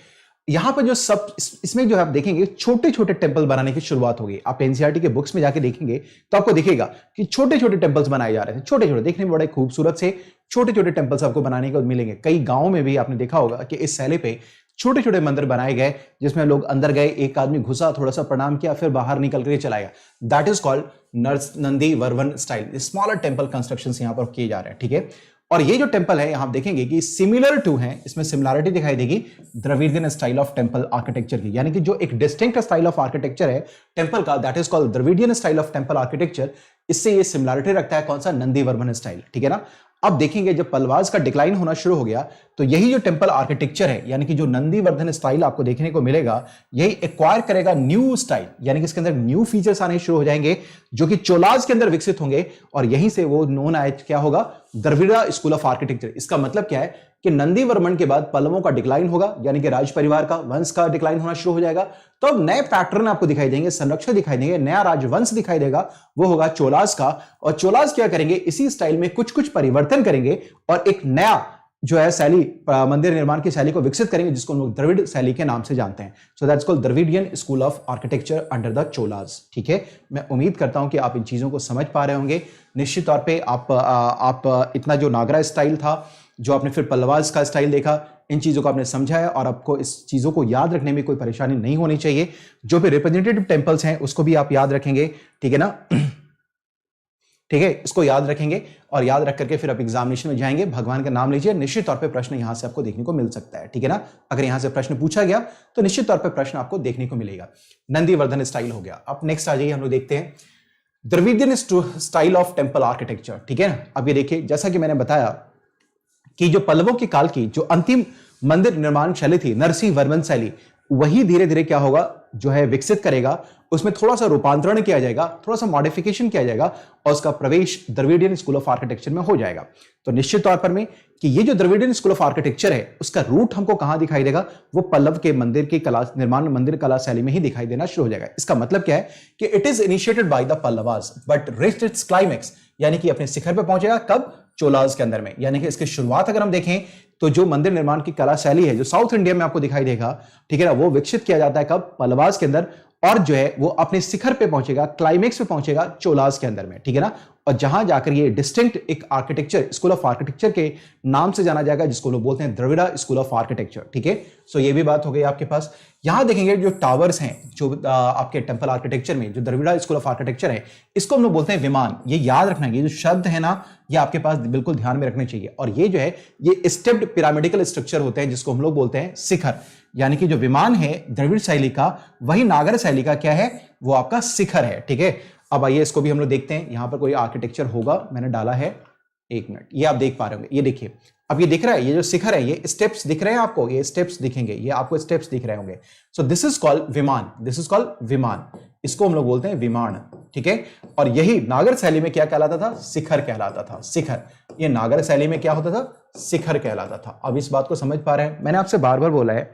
यहां पर जो सब इसमें जो आप देखेंगे छोटे छोटे टेंपल बनाने की शुरुआत होगी। आप एनसीईआरटी के बुक्स में जाके देखेंगे तो आपको दिखेगा कि छोटे छोटे टेंपल्स बनाए जा रहे थे, छोटे छोटे, देखने में बड़े खूबसूरत से छोटे छोटे टेंपल्स आपको बनाने को मिलेंगे। कई गांवों में भी आपने देखा होगा कि इस शैली पे छोटे छोटे मंदिर बनाए गए जिसमें लोग अंदर गए, एक आदमी घुसा, थोड़ा सा प्रणाम किया, फिर बाहर निकल कर चला गया। That is called Nandi Varman style. Smaller temple constructions यहां पर किए जा रहे हैं। ठीक है, और ये जो टेंपल है यहां देखेंगे कि सिमिलर टू है, इसमें सिमिलरिटी दिखाई देगी Dravidian style of temple architecture की, यानी कि जो एक डिस्टिंक्ट स्टाइल ऑफ आर्किटेक्चर है टेंपल का, that is called Dravidian style of temple architecture. इससे ये सिमिलरिटी रखता है कौन सा? नंदी वर्मन स्टाइल। ठीक है ना। अब देखेंगे जब पल्लवास का डिक्लाइन होना शुरू हो गया तो यही जो टेंपल आर्किटेक्चर है यानी कि जो नंदीवर्धन स्टाइल आपको देखने को मिलेगा, यही एक्वायर करेगा न्यू स्टाइल, यानी कि इसके अंदर न्यू फीचर्स आने शुरू हो जाएंगे जो कि चोलाज के अंदर विकसित होंगे और यहीं से वो नोन आए क्या होगा? Dravida school of architecture. इसका मतलब क्या है कि नंदीवर्मन के बाद पल्लवों का डिक्लाइन होगा, यानी कि राज परिवार का वंश का डिक्लाइन होना शुरू हो जाएगा। तो अब नए पैटर्न आपको दिखाई देंगे, संरक्षण दिखाई देंगे, नया राजवंश दिखाई देगा, वो होगा चोलाज का। और चोलाज क्या करेंगे? इसी स्टाइल में कुछ कुछ परिवर्तन करेंगे और एक नया जो है शैली, मंदिर निर्माण की शैली को विकसित करेंगे जिसको हम लोग द्रविड़ शैली के नाम से जानते हैं। So that's called Dravidian school of architecture under the Cholas. ठीक है, मैं उम्मीद करता हूं कि आप इन चीजों को समझ पा रहे होंगे। निश्चित तौर पे आप इतना जो नागरा स्टाइल था, जो आपने फिर पल्लवास का स्टाइल देखा, इन चीजों को आपने समझा है और आपको इस चीजों को याद रखने में कोई परेशानी नहीं होनी चाहिए। जो भी रिप्रेजेंटेटिव टेंपल्स हैं उसको भी आप याद रखेंगे। ठीक है ना। ठीक है, इसको याद रखेंगे और याद रख करके फिर आप एग्जामिनेशन में जाएंगे, भगवान का नाम लीजिए, निश्चित तौर पे प्रश्न यहां से आपको देखने को मिल सकता है। ठीक है ना, अगर यहां से प्रश्न पूछा गया तो निश्चित तौर पे प्रश्न आपको देखने को मिलेगा। नंदीवर्धन स्टाइल हो गया। अब नेक्स्ट आ जाइए, हम लोग देखते हैं Dravidian style of temple architecture. ठीक है ना, अब ये देखिए जैसा कि मैंने बताया कि जो पल्लवों के काल की जो अंतिम मंदिर निर्माण शैली थी नरसिंह वर्मन शैली, वही धीरे धीरे क्या होगा जो है विकसित करेगा, उसमें थोड़ा सा रूपांतरण किया जाएगा, थोड़ा सा मॉडिफिकेशन किया जाएगा और उसका प्रवेश द्रविडियन स्कूल ऑफ आर्किटेक्चर में हो जाएगा। तो निश्चित तौर पर में कि ये जो द्रविडियन स्कूल ऑफ आर्किटेक्चर है उसका रूट हमको कहां दिखाई देगा? वो पल्लव के मंदिर की कला निर्माण, मंदिर कला शैली में ही दिखाई देना शुरू हो जाएगा। इसका मतलब क्या है कि it is initiated by the Pallavas but reached it's climax, यानी कि अपने शिखर पर पहुंचेगा कब? चोलाज के अंदर में। यानी कि इसकी शुरुआत अगर हम देखें तो जो मंदिर निर्माण की कला शैली है जो साउथ इंडिया में आपको दिखाई देगा, ठीक है ना, वो विकसित किया जाता है कब? पल्लवास के अंदर, और जो है वो अपने शिखर पे पहुंचेगा, क्लाइमेक्स पे पहुंचेगा चोलाज के अंदर में। ठीक है ना, और जहां जाकर ये डिस्टिंक्ट एक आर्किटेक्चर, स्कूल ऑफ आर्किटेक्चर के नाम से जाना जाएगा जिसको लोग बोलते हैं द्रविड़ा स्कूल ऑफ आर्किटेक्चर। ठीक है, सो ये भी बात हो गई आपके पास। यहां देखेंगे जो टावर्स हैं जो आपके टेंपल आर्किटेक्चर में, जो द्रविड़ा स्कूल ऑफ आर्किटेक्चर है, इसको हम लोग बोलते हैं विमान। ये याद रखना, ये जो शब्द है ना, ये आपके पास बिल्कुल ध्यान में रखने चाहिए। और ये जो है ये स्टेप्ड पिरामिडिकल स्ट्रक्चर होते हैं जिसको हम लोग बोलते हैं शिखर, यानी कि जो विमान है द्रविड़ शैली का, वही नागर शैली का क्या है? वो आपका शिखर है। ठीक है, अब आइए इसको भी हम लोग देखते हैं। यहां पर कोई आर्किटेक्चर होगा, मैंने डाला है, एक मिनट, ये आप देख पा रहे होंगे, ये देखिए, अब ये दिख रहा है, ये जो शिखर है, ये स्टेप्स दिख रहे हैं आपको, ये स्टेप्स दिखेंगे, ये आपको स्टेप्स दिख रहे होंगे। सो दिस इज कॉल्ड विमान, दिस इज कॉल्ड विमान, इसको हम लोग बोलते हैं विमान। ठीक है, और यही नागर शैली में क्या कहलाता था? शिखर कहलाता था, शिखर। ये नागर शैली में क्या होता था? शिखर कहलाता था। अब इस बात को समझ पा रहे हैं? मैंने आपसे बार बार बोला है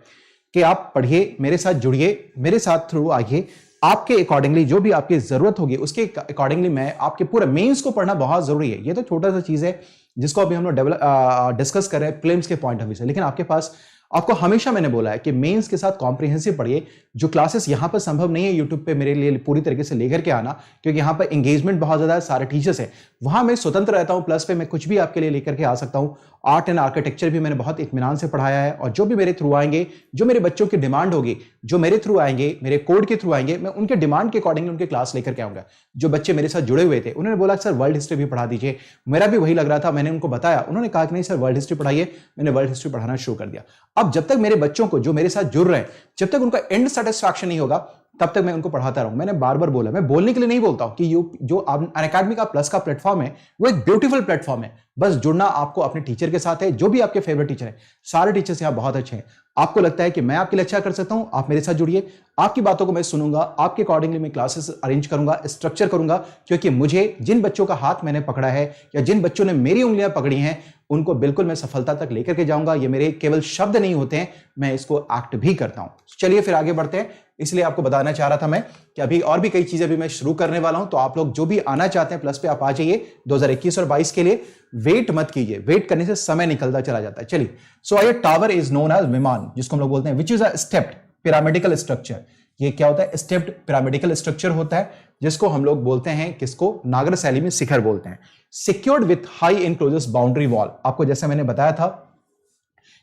कि आप पढ़िए, मेरे साथ जुड़िए, मेरे साथ थ्रू आइए, आपके अकॉर्डिंगली जो भी आपकी जरूरत होगी उसके अकॉर्डिंगली मैं आपके पूरे मेंस को पढ़ना बहुत जरूरी है। ये तो छोटा सा चीज है जिसको अभी हम लोग डिस्कस कर रहे हैं प्रीलिम्स के पॉइंट ऑफ व्यू से, लेकिन आपके पास, आपको हमेशा मैंने बोला है कि मेंस के साथ कॉम्प्रिहेंसिव पढ़िए। जो क्लासेस यहां पर संभव नहीं है यूट्यूब पे मेरे लिए पूरी तरीके से लेकर के आना, क्योंकि यहां पर एंगेजमेंट बहुत ज्यादा है, सारे टीचर्स हैं, वहां मैं स्वतंत्र रहता हूं, प्लस पे मैं कुछ भी आपके लिए लेकर के आ सकता हूं आर्ट एंड आर्किटेक्चर भी मैंने बहुत इत्मीनान से पढ़ाया है, और जो भी मेरे थ्रू आएंगे, जो मेरे बच्चों की डिमांड होगी, जो मेरे थ्रू आएंगे, मेरे कोड के थ्रू आएंगे, मैं उनके डिमांड के अकॉर्डिंग उनके क्लास लेकर के आऊंगा। जो बच्चे मेरे साथ जुड़े हुए थे उन्होंने बोला सर वर्ल्ड हिस्ट्री भी पढ़ा दीजिए, मेरा भी वही लग रहा था, मैंने उनको बताया, उन्होंने कहा कि नहीं सर वर्ल्ड हिस्ट्री पढ़ाइए, मैंने वर्ल्ड हिस्ट्री पढ़ाना शुरू कर दिया। अब जब तक मेरे बच्चों को जो मेरे साथ जुड़ रहे हैं, जब तक उनका एंड सेटिस्फैक्शन नहीं होगा तब तक मैं उनको पढ़ाता रहूं। मैंने बार बार बोला, मैं बोलने के लिए नहीं बोलता हूं कि जो अनअकैडमी का प्लस का प्लेटफॉर्म है वो एक ब्यूटीफुल प्लेटफॉर्म है, बस जुड़ना आपको अपने टीचर के साथ है, जो भी आपके फेवरेट टीचर है, सारे टीचर्स यहां बहुत अच्छे हैं। आपको लगता है कि मैं आपके लिए अच्छा कर सकता हूं, आप मेरे साथ जुड़िए, आपकी बातों को मैं सुनूंगा, आपके अकॉर्डिंगली मैं क्लासेस अरेंज करूंगा, स्ट्रक्चर करूंगा, क्योंकि मुझे जिन बच्चों का हाथ मैंने पकड़ा है या जिन बच्चों ने मेरी उंगलियां पकड़ी हैं उनको बिल्कुल मैं सफलता तक लेकर के जाऊंगा। ये मेरे केवल शब्द नहीं होते हैं, मैं इसको एक्ट भी करता हूं। चलिए फिर आगे बढ़ते हैं। इसलिए आपको बताना चाह रहा था मैं कि अभी और भी कई चीजें भी मैं शुरू करने वाला हूं, तो आप लोग जो भी आना चाहते हैं प्लस पे आप आ जाइए 2021 और 22 के लिए। वेट मत कीजिए, वेट करने से समय निकलता चला जाता है। चलिए, सो आइए, टावर इज नोन एज विमान, जिसको हम लोग बोलते हैं, which is a stepped pyramidical structure. ये क्या होता है? स्टेप्ड पिरामिडिकल स्ट्रक्चर होता है, जिसको हम लोग बोलते हैं, किसको? नागर शैली में शिखर बोलते हैं। Secured with high enclosures boundary wall. आपको जैसे मैंने बताया था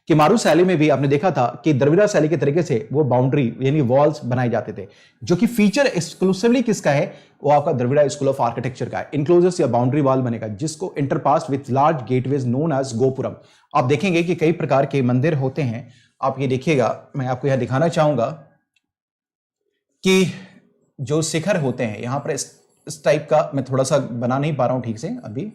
कि मारू शैली में भी आपने देखा था कि द्रविड़ा शैली के तरीके से वो बाउंड्री यानी वॉल्स बनाए जाते थे, जो कि फीचर एक्सक्लूसिवली किसका है? वो आपका द्रविड़ा स्कूल ऑफ आर्किटेक्चर का है। इनक्लोजर्स या बाउंड्री वॉल बनेगा, जिसको interspersed with large gateways known as gopuram. आप देखेंगे कि कई प्रकार के मंदिर होते हैं। आप ये देखिएगा, मैं आपको यहां दिखाना चाहूंगा कि जो शिखर होते हैं यहां पर इस टाइप का, मैं थोड़ा सा बना नहीं पा रहा हूं ठीक से अभी,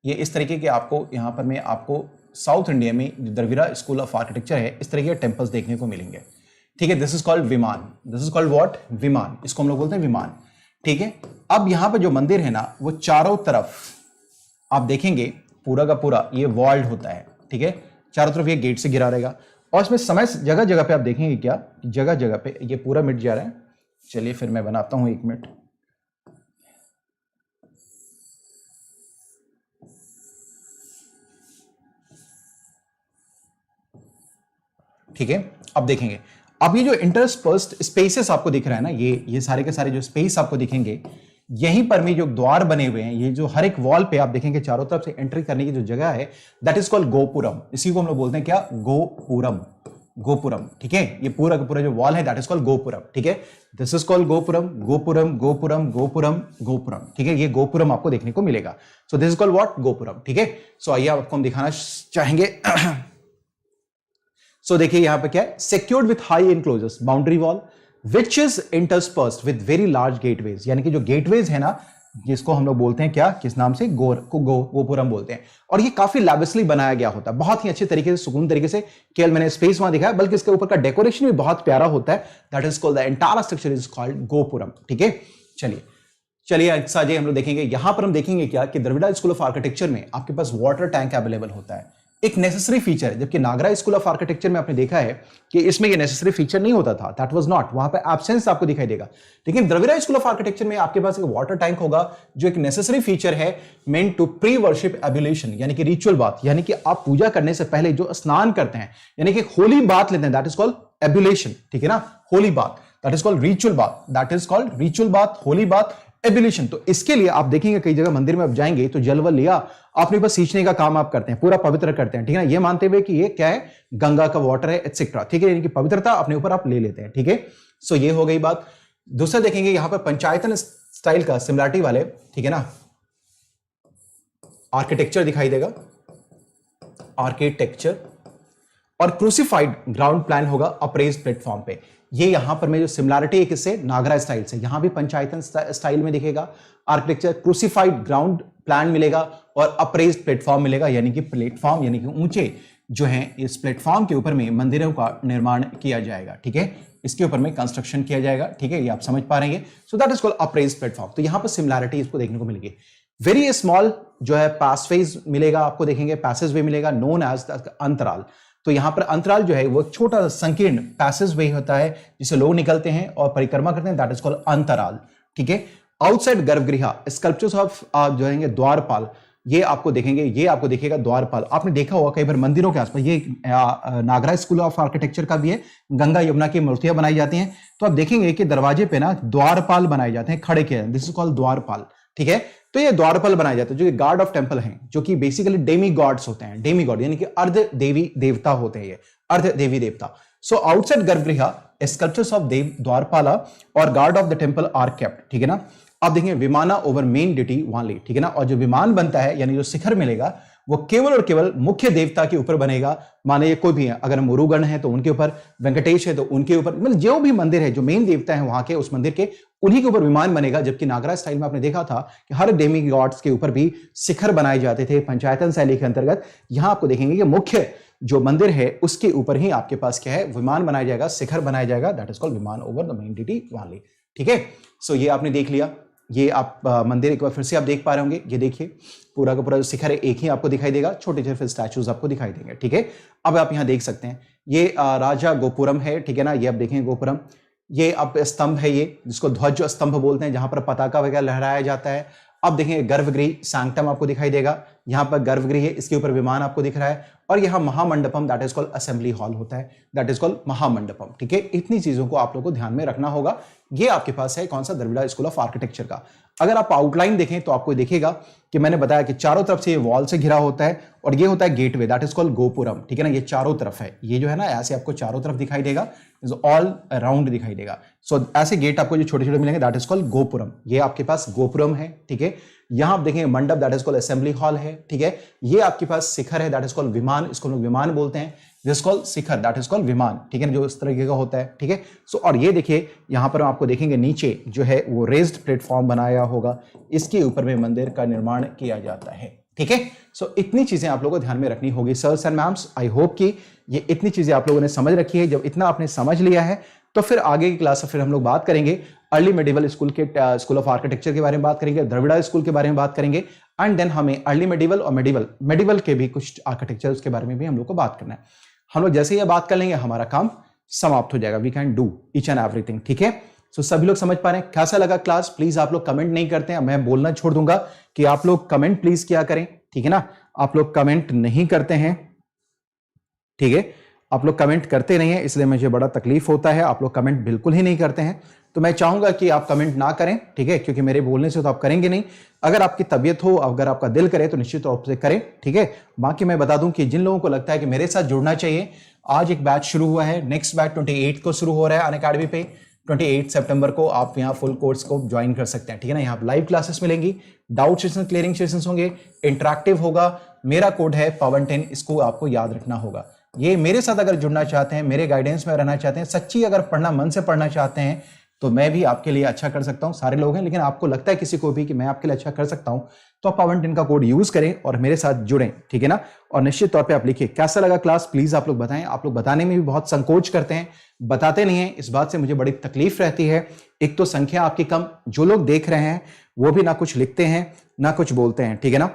ये इस तरीके के आपको यहां पर मैं आपको साउथ इंडिया में जो द्रविड़ा स्कूल ऑफ आर्किटेक्चर है, इस तरीके के टेम्पल्स देखने को मिलेंगे। ठीक है, दिस इज कॉल्ड विमान, दिस इज कॉल्ड व्हाट? विमान, इसको हम लोग बोलते हैं विमान। ठीक है, अब यहां पर जो मंदिर है ना, वो चारों तरफ आप देखेंगे पूरा का पूरा ये वॉल्ड होता है। ठीक है, चारों तरफ ये गेट से घिरा रहेगा, और इसमें समय जगह जगह पे आप देखेंगे क्या, जगह जगह पे ये पूरा मिट जा रहा है। चलिए फिर मैं बनाता हूं, 1 मिनट। ठीक है, अब देखेंगे, अब ये जो इंटरस्पर्स्ड स्पेसेस आपको दिख रहा है ना, ये सारे के सारे जो स्पेस आपको दिखेंगे, यहीं पर में जो द्वार बने हुए हैं, ये जो हर एक वॉल पे आप देखेंगे चारों तरफ से एंट्री करने की जो जगह है, दैट इज कॉल्ड गोपुरम। इसी को हम लोग बोलते हैं क्या? गोपुरम, गोपुरम। ठीक है, ये पूरा का पूरा जो वॉल है दैट इज कॉल्ड गोपुरम। ठीक है, this is called gopuram, gopuram, gopuram, gopuram, gopuram. ठीक है, ये गोपुरम आपको देखने को मिलेगा। सो this is called what? Gopuram. ठीक है, सो आइए आपको हम दिखाना चाहेंगे। सो देखिए यहां पे क्या है? Secured with high enclosures boundary wall which is interspersed with very large gateways. यानी कि जो गेटवेज है ना, जिसको हम लोग बोलते हैं क्या, किस नाम से? गोपुरम बोलते हैं। और ये काफी लैविशली बनाया गया होता है, बहुत ही अच्छे तरीके से, सुकून तरीके से। केवल मैंने स्पेस वहां दिखाया, बल्कि इसके ऊपर का डेकोरेशन भी बहुत प्यारा होता है। That is called the entire structure is called gopuram. ठीक है, चलिए हम लोग देखेंगे, यहां पर हम देखेंगे क्या कि द्रविड़ा स्कूल ऑफ आर्किटेक्चर में आपके पास वाटर टैंक अवेलेबल होता है, एक नेसेसरी फीचर है। जबकि नागरा स्कूल ऑफ आर्किटेक्चर में आपने देखा है कि इसमें ये नेसेसरी फीचर नहीं होता था, दैट वाज नॉट, वहां पे एब्सेंस आपको दिखाई देगा। लेकिन द्रविड़ा स्कूल ऑफ आर्किटेक्चर में आपके पास एक वाटर टैंक होगा, जो एक नेसेसरी फीचर है, मेंट टू प्री वर्शिप एब्यूलेशन, यानी कि रिचुअल बाथ, यानी कि आप पूजा करने से पहले जो स्नान करते हैं, यानी कि होली बाथ लेते हैं, दैट इज कॉल्ड एब्यूलेशन। ठीक है ना, holy bath, that is called ritual bath, that is called ritual bath, holy bath, ablution. तो इसके लिए आप देखेंगे कई जगह मंदिर में आप जाएंगे तो जल वल लिया, अपने पास सींचने का काम आप करते हैं, पूरा पवित्र करते हैं। ठीक है ना, ये मानते हुए कि ये क्या है? गंगा का वाटर है, एटसेट्रा। ठीक है, यानी कि पवित्रता अपने ऊपर आप ले लेते हैं। ठीक है, सो ये हो गई बात। दूसरा देखेंगे यहां पर पंचायतन स्टाइल का सिमिलरिटी वाले, ठीक है ना, आर्किटेक्चर दिखाई देगा, आर्किटेक्चर, और क्रूसिफाइड ग्राउंड प्लान होगा अप्रेज्ड प्लेटफॉर्म पे। ये यहां पर में जो सिमिलरिटी है किससे? नागरा स्टाइल से। यहां भी पंचायतन स्टाइल में दिखेगा आर्किटेक्चर, क्रूसिफाइड ग्राउंड प्लान मिलेगा और अप्रेज्ड प्लेटफॉर्म मिलेगा, यानी कि प्लेटफॉर्म यानी कि ऊंचे जो है, इस प्लेटफॉर्म के ऊपर में मंदिरों का निर्माण किया जाएगा। ठीक है, इसके ऊपर में कंस्ट्रक्शन किया जाएगा। ठीक है, ये आप समझ पा रहे हैं। So that is called appraised platform. तो यहां पर सिमिलरिटी इसको देखने को मिलेगी। वेरी स्मॉल जो है पासवेज मिलेगा आपको, देखेंगे पैसेज वे मिलेगा, नोन एज अंतराल। तो यहां पर अंतराल जो है वो एक छोटा संकीर्ण पैसेज वे होता है, जिसे लोग निकलते हैं और परिक्रमा करते हैं, दैट इज कॉल्ड अंतराल। ठीक है, आउटसाइड गर्भगृह स्कल्पचर्स ऑफ जो है द्वारपाल, ये आपको देखेंगे, ये आपको दिखेगा द्वारपाल। आपने देखा होगा कई बार मंदिरों के आसपास, ये नागरा स्कूल ऑफ आर्किटेक्चर का भी है, गंगा यमुना की मूर्तियां बनाई जाती हैं, तो आप देखेंगे कि दरवाजे पे ना द्वारपाल बनाए जाते हैं, खड़े किए, दिस इज कॉल्ड द्वारपाल। ठीक है। तो ये द्वारपाल बनाए जाते हैं जो कि गार्ड ऑफ टेम्पल हैं, जो कि बेसिकली डेमी गॉड्स होते हैं, डेमी गॉड यानी कि अर्ध देवी देवता होते हैं, ये अर्ध देवी देवता। So outside garbhagriha sculptures of deva dwarapala और guard of the temple are kept, ठीक है ना। अब देखेंगे विमाना ओवर मेन डिटी वाली, ठीक है ना। और जो विमान बनता है यानी जो शिखर मिलेगा वो केवल और केवल मुख्य देवता के ऊपर बनेगा। माने ये कोई भी है, अगर मुरुगन है तो उनके ऊपर, वेंकटेश है तो उनके ऊपर, मतलब जो भी मंदिर है, जो मेन देवता है वहां के, उस मंदिर के, उन्हीं के ऊपर विमान बनेगा। जबकि नागरा स्टाइल में आपने देखा था कि हर डेमी गॉड्स के ऊपर भी शिखर बनाए जाते थे पंचायतन शैली के अंतर्गत। यहां आपको देखेंगे कि मुख्य जो मंदिर है उसके ऊपर ही आपके पास क्या है, विमान बनाया जाएगा, शिखर बनाया जाएगा, दैट इज कॉल्ड विमान ओवर द मेन डिटी वाली, ठीक है। सो ये आपने देख लिया। ये आप मंदिर एक बार फिर से आप देख पा रहे होंगे, ये देखिए पूरा का पूरा जो शिखर है एक ही आपको दिखाई देगा, छोटे छोटे फिर स्टैचूज आपको दिखाई देंगे, ठीक है। अब आप यहां देख सकते हैं ये राजा गोपुरम है, ठीक है ना। ये आप देखें गोपुरम, ये अब स्तंभ है, ये जिसको ध्वज स्तंभ बोलते हैं, जहां पर पताका वगैरह लहराया जाता है। अब देखेंगे गर्भगृह सैंक्टम आपको दिखाई देगा, यहां पर गर्भगृह है, इसके ऊपर विमान आपको दिख रहा है। और यहां mahamandapam that is called assembly hall होता है, दैट इज कॉल्ड महामंडपम, ठीक है। इतनी चीजों को आप लोगों को ध्यान में रखना होगा। ये आपके पास है कौन सा, द्रविड़ा स्कूल ऑफ आर्किटेक्चर का। अगर आप आउटलाइन देखें तो आपको दिखेगा कि मैंने बताया कि चारों तरफ से ये वॉल से घिरा होता है और ये होता है gateway, that is called gopuram, ठीक है ना। ये चारों तरफ है, ये जो है ना ऐसे आपको चारों तरफ दिखाई देगा, ऑल अराउंड दिखाई देगा। सो ऐसे गेट आपको जो छोटे छोटे मिलेंगे दैट इज कॉल्ड गोपुरम। ये आपके पास गोपुरम है, ठीक है। यहां आप देखेंगे मंडप that is called assembly hall है, ठीक है। ये आपके पास शिखर है दैट इज कॉल्ड विमान, इसको लोग विमान बोलते हैं, this called Shikhar that is called विमान, ठीक है, जो इस तरीके का होता है, ठीक है। सो और ये देखिए यहां पर आपको देखेंगे नीचे जो है वो रेज्ड प्लेटफॉर्म बनाया होगा, इसके ऊपर में मंदिर का निर्माण किया जाता है, ठीक है। सो इतनी चीजें आप लोगों को ध्यान में रखनी होगी sirs and ma'ams. I hope कि ये इतनी चीजें आप लोगों ने समझ रखी है। जब इतना आपने समझ लिया है तो फिर आगे की क्लास फिर हम लोग बात करेंगे अर्ली मेडिवल स्कूल के स्कूल ऑफ आर्किटेक्चर के बारे में बात करेंगे, द्रविड़ा स्कूल के बारे में बात करेंगे, एंड देन हमें अर्ली मेडिवल और मेडिवल के भी कुछ आर्किटेक्चर के बारे में भी हम लोग को बात करना है। हम लोग जैसे ही बात कर लेंगे हमारा काम समाप्त हो जाएगा, we can do each and everything, ठीक है। सो सभी लोग समझ पा रहे हैं, कैसा लगा क्लास? प्लीज आप लोग कमेंट नहीं करते हैं, मैं बोलना छोड़ दूंगा कि आप लोग कमेंट प्लीज क्या करें, ठीक है ना। आप लोग कमेंट नहीं करते हैं, ठीक है, आप लोग कमेंट करते नहीं है, इसलिए मुझे बड़ा तकलीफ होता है। आप लोग कमेंट बिल्कुल ही नहीं करते हैं, तो मैं चाहूंगा कि आप कमेंट ना करें, ठीक है, क्योंकि मेरे बोलने से तो आप करेंगे नहीं। अगर आपकी तबीयत हो, अगर आपका दिल करे तो निश्चित तौर से करें, ठीक है। बाकी मैं बता दूं कि जिन लोगों को लगता है कि मेरे साथ जुड़ना चाहिए, आज एक बैच शुरू हुआ है, नेक्स्ट बैच 28 को शुरू हो रहा है अनअकैडमी पे। 28 सितंबर को आप यहाँ फुल कोर्स को ज्वाइन कर सकते हैं, ठीक है ना। यहाँ लाइव क्लासेस मिलेंगी, डाउट सेशन, क्लियरिंग सेशंस होंगे, इंटरैक्टिव होगा। मेरा कोड है पवन10, इसको आपको याद रखना होगा। ये मेरे साथ अगर जुड़ना चाहते हैं, मेरे गाइडेंस में रहना चाहते हैं, सच्ची अगर पढ़ना मन से पढ़ना चाहते हैं, तो मैं भी आपके लिए अच्छा कर सकता हूं। सारे लोग हैं, लेकिन आपको लगता है किसी को भी कि मैं आपके लिए अच्छा कर सकता हूं, तो आप पवन10 का कोड यूज करें और मेरे साथ जुड़ें, ठीक है ना। और निश्चित तौर पे आप लिखिए कैसा लगा क्लास, प्लीज आप लोग बताएं। आप लोग बताने में भी बहुत संकोच करते हैं, बताते नहीं है, इस बात से मुझे बड़ी तकलीफ रहती है। एक तो संख्या आपकी कम, जो लोग देख रहे हैं वो भी ना कुछ लिखते हैं ना कुछ बोलते हैं, ठीक है ना।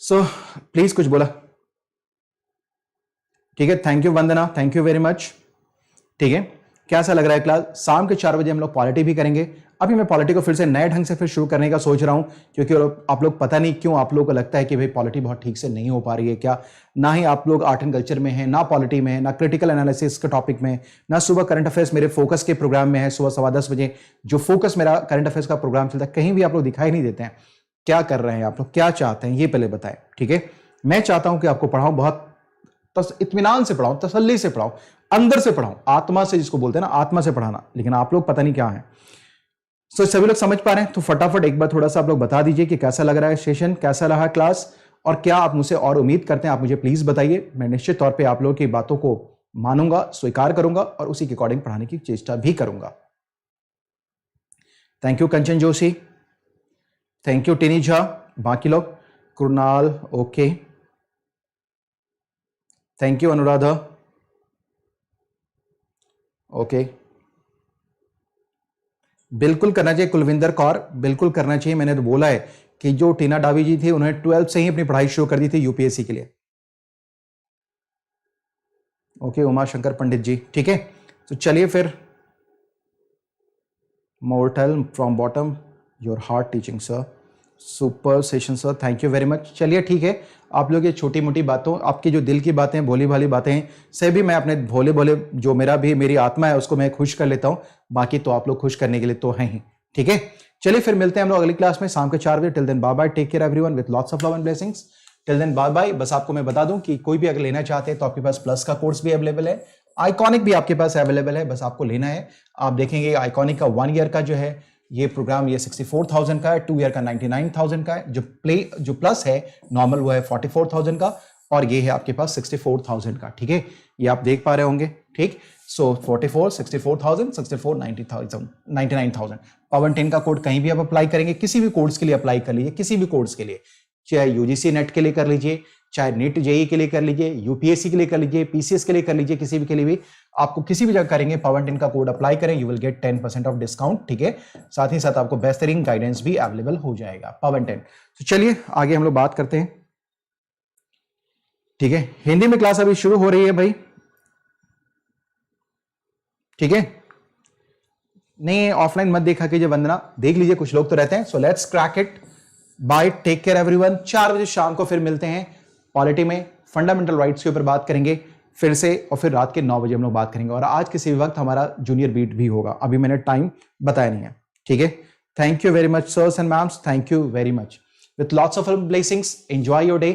सो प्लीज कुछ बोला, ठीक है। Thank you Vandana, thank you very much, ठीक है। कैसा लग रहा है क्लास? शाम के 4 बजे हम लोग पॉलिटी भी करेंगे। अभी मैं पॉलिटी को फिर से नए ढंग से फिर शुरू करने का सोच रहा हूं, क्योंकि आप लोग पता नहीं क्यों आप लोगों को लगता है कि भाई पॉलिटी बहुत ठीक से नहीं हो पा रही है क्या। ना ही आप लोग आर्ट एंड कल्चर में है, ना पॉलिटी में है, ना क्रिटिकल एनालिसिस के टॉपिक में, ना सुबह करंट अफेयर्स मेरे फोकस के प्रोग्राम में है, सुबह 10:15 बजे जो फोकस मेरा करंट अफेयर्स का प्रोग्राम चलता है, कहीं भी आप लोग दिखाई नहीं देते हैं। क्या कर रहे हैं आप लोग, क्या चाहते हैं, ये पहले बताएं, ठीक है। मैं चाहता हूं कि आपको पढ़ाऊं, बहुत इत्मीनान से पढ़ाऊं, तसल्ली से पढ़ाऊं, अंदर से पढ़ाऊं, आत्मा से, जिसको बोलते हैं ना आत्मा से पढ़ाना, लेकिन आप लोग पता नहीं क्या है। सो सभी लोग समझ पा रहे हैं? तो फटाफट एक बार थोड़ा सा आप लोग बता दीजिए कि कैसा लग रहा है सेशन, कैसा रहा क्लास, और क्या आप मुझसे और उम्मीद करते हैं, आप मुझे प्लीज बताइए। मैं निश्चित तौर पे आप लोगों की बातों को मानूंगा, स्वीकार करूंगा और उसी के अकॉर्डिंग पढ़ाने की चेष्टा भी करूंगा। Thank you Kanchan Joshi, thank you टिनी Jha, बाकी लोग Krunal, okay, thank you Anuradha, okay. बिल्कुल करना चाहिए कुलविंदर कौर, बिल्कुल करना चाहिए। मैंने तो बोला है कि जो टीना डावी जी थी उन्होंने 12th से ही अपनी पढ़ाई शुरू कर दी थी यूपीएससी के लिए। ओके उमा शंकर पंडित जी, ठीक है। तो चलिए फिर, mortar from bottom your heart teaching sir, super session sir, thank you very much. चलिए ठीक है, आप लोग ये छोटी मोटी बातों, आपकी जो दिल की बातें, भोली भाली बातें से भी मैं अपने भोले भोले जो मेरी आत्मा है उसको मैं खुश कर लेता हूं, बाकी तो आप लोग खुश करने के लिए तो हैं ही, ठीक है। चलिए फिर मिलते हैं हम लोग अगली क्लास में शाम के 4 बजे। Till then bye bye, take care everyone with lots of love and blessings. Till then bye bye. बस आपको मैं बता दूं कि कोई भी अगर लेना चाहते हैं तो आपके पास प्लस का कोर्स भी अवेलेबल है, आइकॉनिक भी आपके पास अवेलेबल है, बस आपको लेना है। आप देखेंगे आइकॉनिक का 1 ईयर का जो है ये प्रोग्राम ये 64,000 का है, 2 ईयर का 99,000 का है, जो प्लस है नॉर्मल वो है 44,000 का, और ये है आपके पास 64,000 का। ठीक है, ये आप देख पा रहे होंगे। ठीक, सो 44, 64,000, 64, 90,000, 99,000। पवन 10 का कोड कहीं भी आप अप्लाई करेंगे, किसी भी कोर्स के लिए अप्लाई कर लीजिए, किसी भी कोर्स के लिए, चाहे यूजीसी नेट के लिए कर लीजिए, चाहे नीट जेई के लिए कर लीजिए, यूपीएससी के लिए कर लीजिए, पीसीएस के लिए कर लीजिए, किसी भी के लिए भी आपको किसी भी जगह करेंगे पवन 10 का कोड अप्लाई करें, you will get 10% of discount. ठीक है, साथ ही साथ आपको बेहतरीन गाइडेंस भी अवेलेबल हो जाएगा पवन 10। तो चलिए आगे हम लोग बात करते हैं। ठीक है, हिंदी में क्लास अभी शुरू हो रही है भाई। ठीक है, नहीं ऑफलाइन मत देखा कीजिए वंदना, देख लीजिए, कुछ लोग तो रहते हैं। So let's crack it. Bye, take care everyone. 4 बजे शाम को फिर मिलते हैं। पॉलिटी में फंडामेंटल राइट्स के ऊपर बात करेंगे फिर से, और फिर रात के 9 बजे हम लोग बात करेंगे, और आज किसी भी वक्त हमारा जूनियर बीट भी होगा, अभी मैंने टाइम बताया नहीं है। ठीक है, thank you very much sirs and ma'ams, thank you very much with lots of blessings. Enjoy your day.